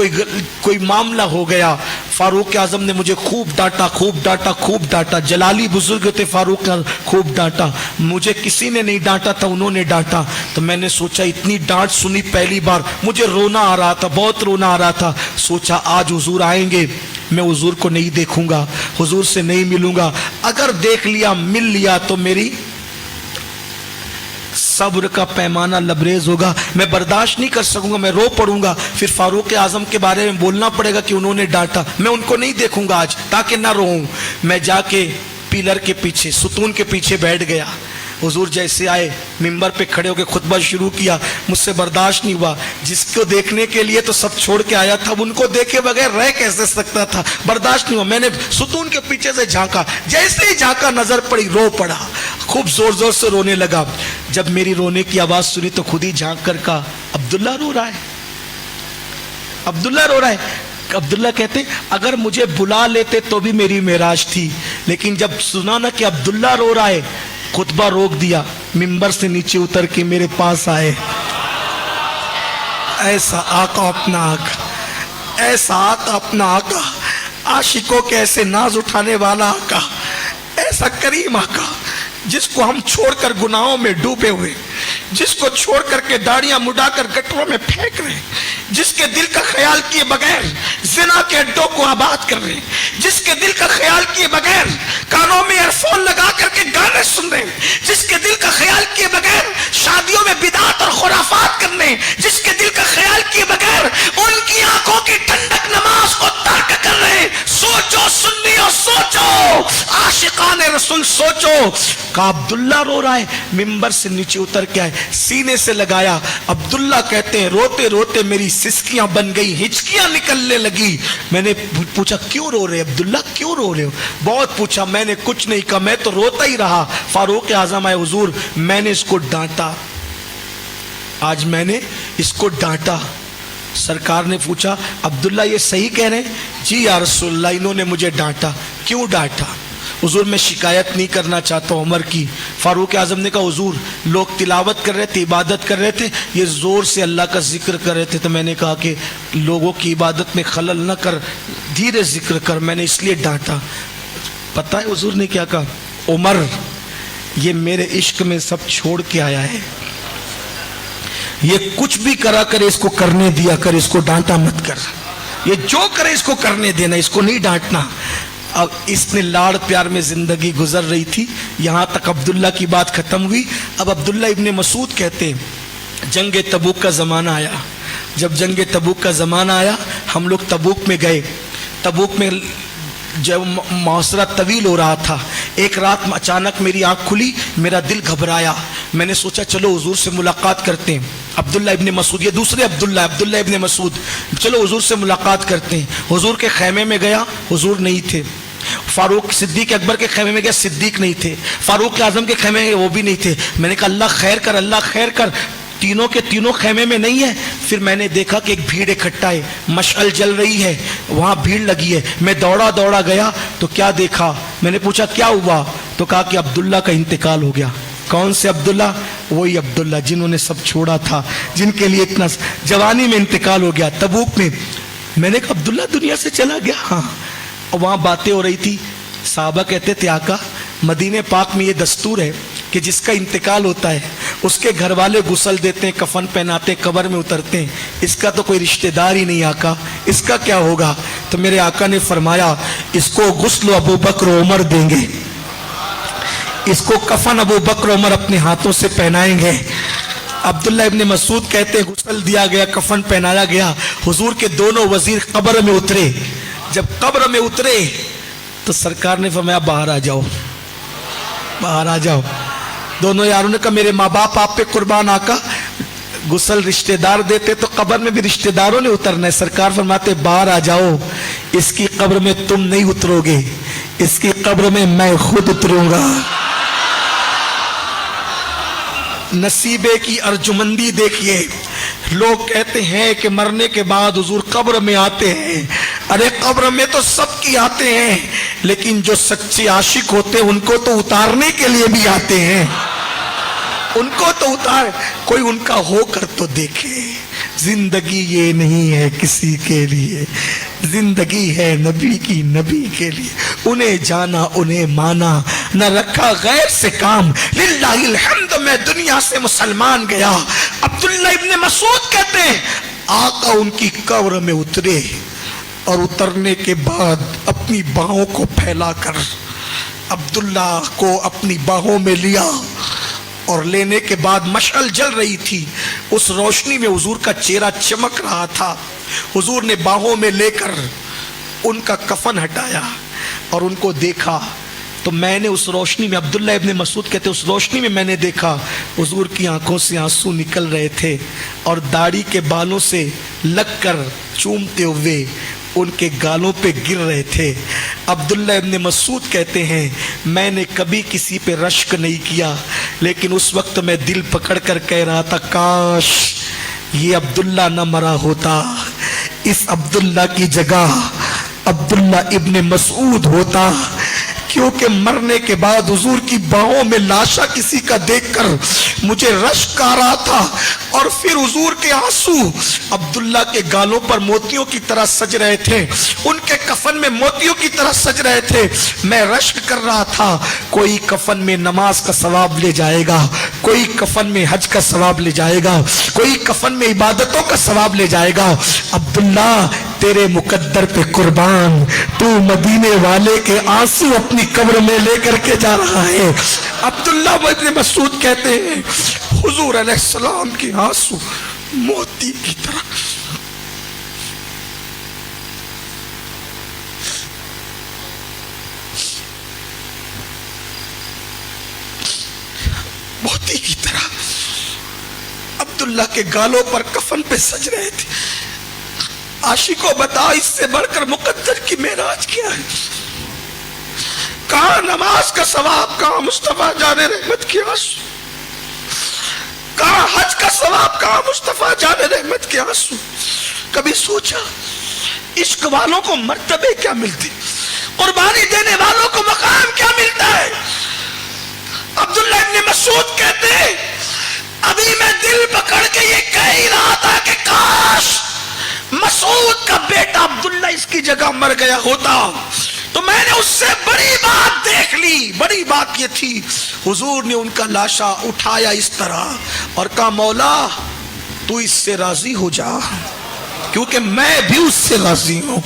کوئی معاملہ ہو گیا. فاروق اعظم نے مجھے خوب ڈانٹا. جلالی بزرگ تھے, فاروق خوب ڈانٹا. مجھے کسی نے نہیں ڈانٹا تھا, انہوں نے ڈانٹا. تو میں نے سوچا اتنی ڈانٹ سنی پہلی بار, مجھے رونا آ رہا تھا, بہت رونا آ رہا تھا. سوچا آج حضور آئیں گے, میں حضور کو نہیں دیکھوں گا, حضور سے نہیں ملوں گا. اگر دیکھ لیا مل لیا تو میری صبر کا پیمانہ لبریز ہوگا, میں برداشت نہیں کر سکوں گا, میں رو پڑوں گا. پھر فاروق اعظم کے بارے میں بولنا پڑے گا کہ انہوں نے ڈانٹا. میں ان کو نہیں دیکھوں گا آج تاکہ نہ روؤں. میں جا کے پیلر کے پیچھے, ستون کے پیچھے بیٹھ گیا. حضور جیسے آئے منبر پہ کھڑے ہو کے خطبہ شروع کیا. مجھ سے برداشت نہیں ہوا, جس کو دیکھنے کے لیے تو سب چھوڑ کے آیا تھا, ان کو دیکھے بغیر رہ کیسے سکتا تھا, برداشت نہیں ہوا. میں نے ستون کے پیچھے سے جھانکا, جیسے ہی جھانکا نظر پڑی, رو پڑا, خوب زور زور سے رونے لگا. جب میری رونے کی آواز سنی تو خود ہی جھانک کر کہا عبداللہ رو رہا ہے, عبداللہ رو رہا ہے. عبداللہ کہتے اگر مجھے بلا لیتے تو بھی میری معراج تھی, لیکن جب سنا نا کہ عبداللہ رو رہا ہے, خطبہ روک دیا, ممبر سے نیچے اتر کے میرے پاس آئے. ایسا آقا اپنا آقا, ایسا آقا اپنا آقا, عاشقوں کے ایسے ناز اٹھانے والا آقا, ایسا کریم آقا جس کو ہم چھوڑ کر گناہوں میں ڈوبے ہوئے, جس کو چھوڑ کر کے داڑیاں مڈا کر گٹروں میں پھینک رہے, جس کے دل کا خیال کیے بغیر زنا کے اڈوں کو آباد کر رہے, جس کے دل کا خیال کیے بغیر کانوں میں ایئر فون لگا کر کے گانے سن رہے, جس کے دل کا خیال کیے بغیر شادیوں میں بدعت اور خرافات کرنے, جس کے دل کا خیال کیے بغیر ان کی آنکھوں کی ٹھنڈک نماز کو ترک کر رہے. سوچو سنیو, سوچو عاشقان رسول, سوچو. کہا عبداللہ رو رہا ہے. ممبر سے نیچے اتر کے آئے, سینے سے لگایا. عبداللہ کہتے ہیں روتے روتے میری سسکیاں بن گئی, ہچکیاں نکلنے لگی. میں نے پوچھا کیوں رو رہے عبداللہ, کیوں رو رہے ہو؟ بہت پوچھا, میں نے کچھ نہیں کہا, میں تو روتا ہی رہا. فاروق اعظم آئے, حضور میں نے اس کو ڈانٹا, آج میں نے اس کو ڈانٹا. سرکار نے پوچھا عبداللہ یہ صحیح کہہ رہے ہیں؟ جی یا رسول اللہ انہوں نے مجھے ڈانٹا. کیوں ڈانٹا؟ حضور میں شکایت نہیں کرنا چاہتا عمر کی. فاروق اعظم نے کہا حضور لوگ تلاوت کر رہے تھے, عبادت کر رہے تھے, یہ زور سے اللہ کا ذکر کر رہے تھے, تو میں نے کہا کہ لوگوں کی عبادت میں خلل نہ کر, دھیرے ذکر کر, میں نے اس لیے ڈانٹا. پتہ ہے حضور نے کیا کہا؟ عمر یہ میرے عشق میں سب چھوڑ کے آیا ہے, یہ کچھ بھی کرا کرے اس کو کرنے دیا کر, اس کو ڈانٹا مت کر, یہ جو کرے اس کو کرنے دینا, اس کو نہیں ڈانٹنا. اب اس نے لاڑ پیار میں زندگی گزر رہی تھی، یہاں تک عبداللہ کی بات ختم ہوئی۔ اب عبداللہ ابن مسعود کہتے ہیں جنگ تبوک کا زمانہ آیا۔ جب جنگ تبوک کا زمانہ آیا ہم لوگ تبوک میں گئے۔ تبوک میں جب محاصرہ طویل ہو رہا تھا، ایک رات اچانک میری آنکھ کھلی، میرا دل گھبرایا، میں نے سوچا چلو حضور سے ملاقات کرتے ہیں۔ عبداللہ ابن مسعود، یہ دوسرے عبداللہ ابن مسعود، چلو حضور سے ملاقات کرتے ہیں۔ حضور کے خیمے میں گیا، حضور نہیں تھے۔ فاروق صدیق اکبر کے خیمے میں گیا، صدیق نہیں تھے۔ فاروق اعظم کے خیمے میں وہ بھی نہیں تھے۔ میں نے کہا اللہ خیر کر، اللہ خیر کر، تینوں کے تینوں خیمے میں نہیں ہے۔ پھر میں نے دیکھا کہ ایک بھیڑ اکٹھا ہے، مشعل جل رہی ہے، وہاں بھیڑ لگی ہے۔ میں دوڑا گیا تو کیا دیکھا، میں نے پوچھا کیا ہوا، تو کہا کہ عبداللہ کا انتقال ہو گیا۔ کون سے عبداللہ؟ وہی عبداللہ جنہوں نے سب چھوڑا تھا، جن کے لیے اتنا جوانی میں انتقال ہو گیا تبوک میں۔ میں نے کہا عبداللہ دنیا سے چلا گیا؟ ہاں۔ اور وہاں باتیں ہو رہی تھی، صحابہ کہتے تھے آقا مدینہ پاک میں یہ دستور ہے کہ جس کا انتقال ہوتا ہے اس کے گھر والے غسل دیتے ہیں، کفن پہناتے ہیں، قبر میں اترتے ہیں، اس کا تو کوئی رشتہ دار ہی نہیں آقا، اس کا کیا ہوگا؟ تو میرے آقا نے فرمایا اس کو غسل ابو بکر و عمر دیں گے، اس کو کفن ابو بکر و عمر اپنے ہاتھوں سے پہنائیں گے۔ عبداللہ ابن مسعود کہتے ہیں غسل دیا گیا، کفن پہنایا گیا، حضور کے دونوں وزیر قبر میں اترے۔ جب قبر میں اترے تو سرکار نے فرمایا باہر آ جاؤ، باہر آ جاؤ۔ دونوں یاروں نے کہا میرے ماں باپ آپ پہ قربان آقا، غسل رشتہ دار دیتے تو قبر میں بھی رشتہ داروں نے اترنا ہے۔ سرکار فرماتے باہر آ جاؤ، اس کی قبر میں تم نہیں اترو گے، اس کی قبر میں میں خود اتروں گا۔ نصیبے کی ارجمندی دیکھیے، لوگ کہتے ہیں کہ مرنے کے بعد حضور قبر میں آتے ہیں، ارے قبر میں تو سب کی آتے ہیں، لیکن جو سچے عاشق ہوتے ہیں ان کو تو اتارنے کے لیے بھی آتے ہیں، ان کو تو اتار، کوئی ان کا ہو کر تو دیکھے۔ زندگی یہ نہیں ہے کسی کے لیے، زندگی ہے نبی کی، نبی کے لیے، انہیں جانا انہیں مانا، نہ رکھا غیر سے کام، للہ الحمد میں دنیا سے مسلمان گیا۔ عبداللہ ابن مسعود کہتے ہیں آقا ان کی قبر میں اترے اور اترنے کے بعد اپنی باہوں کو پھیلا کر عبداللہ کو اپنی باہوں میں لیا، اور لینے کے بعد مشعل جل رہی تھی، اس روشنی میں حضور کا چہرہ چمک رہا تھا۔ حضور نے باہوں میں لے کر ان کا کفن ہٹایا اور ان کو دیکھا تو میں نے اس روشنی میں، عبداللہ ابن مسعود کہتے اس روشنی میں میں نے دیکھا حضور کی آنکھوں سے آنسو نکل رہے تھے اور داڑھی کے بالوں سے لگ کر چومتے ہوئے ان کے گالوں پہ گر رہے تھے۔ عبداللہ ابن مسعود کہتے ہیں میں نے کبھی کسی پہ رشک نہیں کیا، لیکن اس وقت میں دل پکڑ کر کہہ رہا تھا کاش یہ عبداللہ نہ مرا ہوتا، اس عبداللہ کی جگہ عبداللہ ابن مسعود ہوتا، کیونکہ مرنے کے بعد حضور کی باہوں میں لاشا کسی کا دیکھ کر مجھے رشک آ رہا تھا، اور پھر حضور کے آنسو عبداللہ کے گالوں پر موتیوں کی طرح سج رہے تھے، ان کے کفن میں موتیوں کی طرح سج رہے تھے۔ میں رشک کر رہا تھا کوئی کفن میں نماز کا ثواب لے جائے گا، کوئی کفن میں حج کا ثواب لے جائے گا، کوئی کفن میں عبادتوں کا ثواب لے جائے گا۔ عبداللہ تیرے مقدر پہ قربان، تو مدینے والے کے آنسو اپنی قبر میں لے کر کے جا رہا ہے۔ عبداللہ ابن مسعود کہتے ہیں حضور علیہ السلام کی آنسو موتی کی طرح موتی کی طرح عبداللہ کے گالوں پر کفن پہ سج رہے تھے۔ عاشقوں بتا اس سے بڑھ کر مقدر کی معراج کیا ہے؟ کہاں نماز کا ثواب، کہاں مصطفیٰ جان رحمت کی آنسو، کہاں حج کا ثواب، کہاں مصطفیٰ جان رحمت کے آنسو۔ کبھی سوچا عشق والوں کو مرتبے کیا ملتے، قربانی دینے والوں کو مقام کیا ملتا ہے؟ عبداللہ ابن مسعود کہتے ہیں ابھی میں دل پکڑ کے یہ کہہ ہی رہا تھا کہ کاش مسعود کا بیٹا عبداللہ اس کی جگہ مر گیا ہوتا تو میں نے اس سے بڑی بات دیکھ لی۔ بڑی بات یہ تھی حضور نے ان کا لاشا اٹھایا اس طرح اور کہا مولا تو اس سے راضی ہو جا، کیونکہ میں بھی اس سے راضی ہوں۔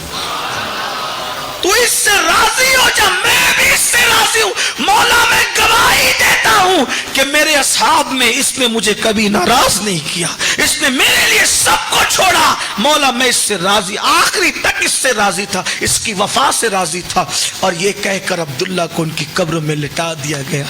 تو اس سے راضی ہو جا، میں بھی اس سے راضی ہوں۔ مولا میں گواہی دیتا ہوں کہ میرے اصحاب میں اس نے مجھے کبھی ناراض نہیں کیا، اس نے میرے لیے سب کو چھوڑا۔ مولا میں اس سے راضی، آخری تک اس سے راضی تھا، اس کی وفا سے راضی تھا۔ اور یہ کہہ کر عبداللہ کو ان کی قبر میں لٹا دیا گیا۔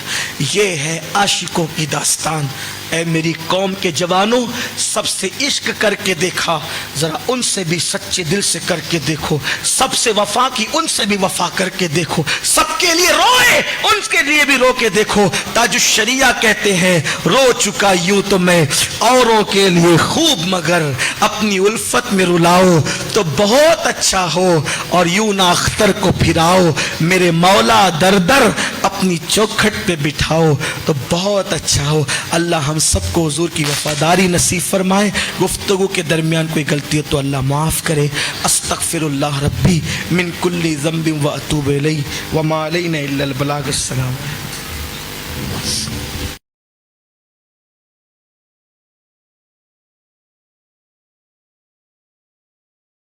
یہ ہے عاشقوں کی داستان۔ اے میری قوم کے جوانوں، سب سے عشق کر کے دیکھا، ذرا ان سے بھی سچے دل سے کر کے دیکھو، سب سے وفا کی ان سے بھی وفا کر کے دیکھو، سب کے لیے روئے ان کے لیے بھی رو کے دیکھو۔ تاج الشریعہ کہتے ہیں رو چکا یوں تو میں اوروں کے لیے خوب، مگر اپنی الفت میں رلاؤ تو بہت اچھا ہو، اور یوں نہ اختر کو پھراؤ میرے مولا در در اپنی چوکھٹ پہ بٹھاؤ تو بہت اچھا ہو۔ اللہ ہم سب کو حضور کی وفاداری نصیب فرمائے۔ گفتگو کے درمیان کوئی غلطی ہے تو اللہ معاف کرے۔ استغفر اللہ ربی من کل ذنب و اتوب الیہ وما علینا الا البلاغ۔ السلام۔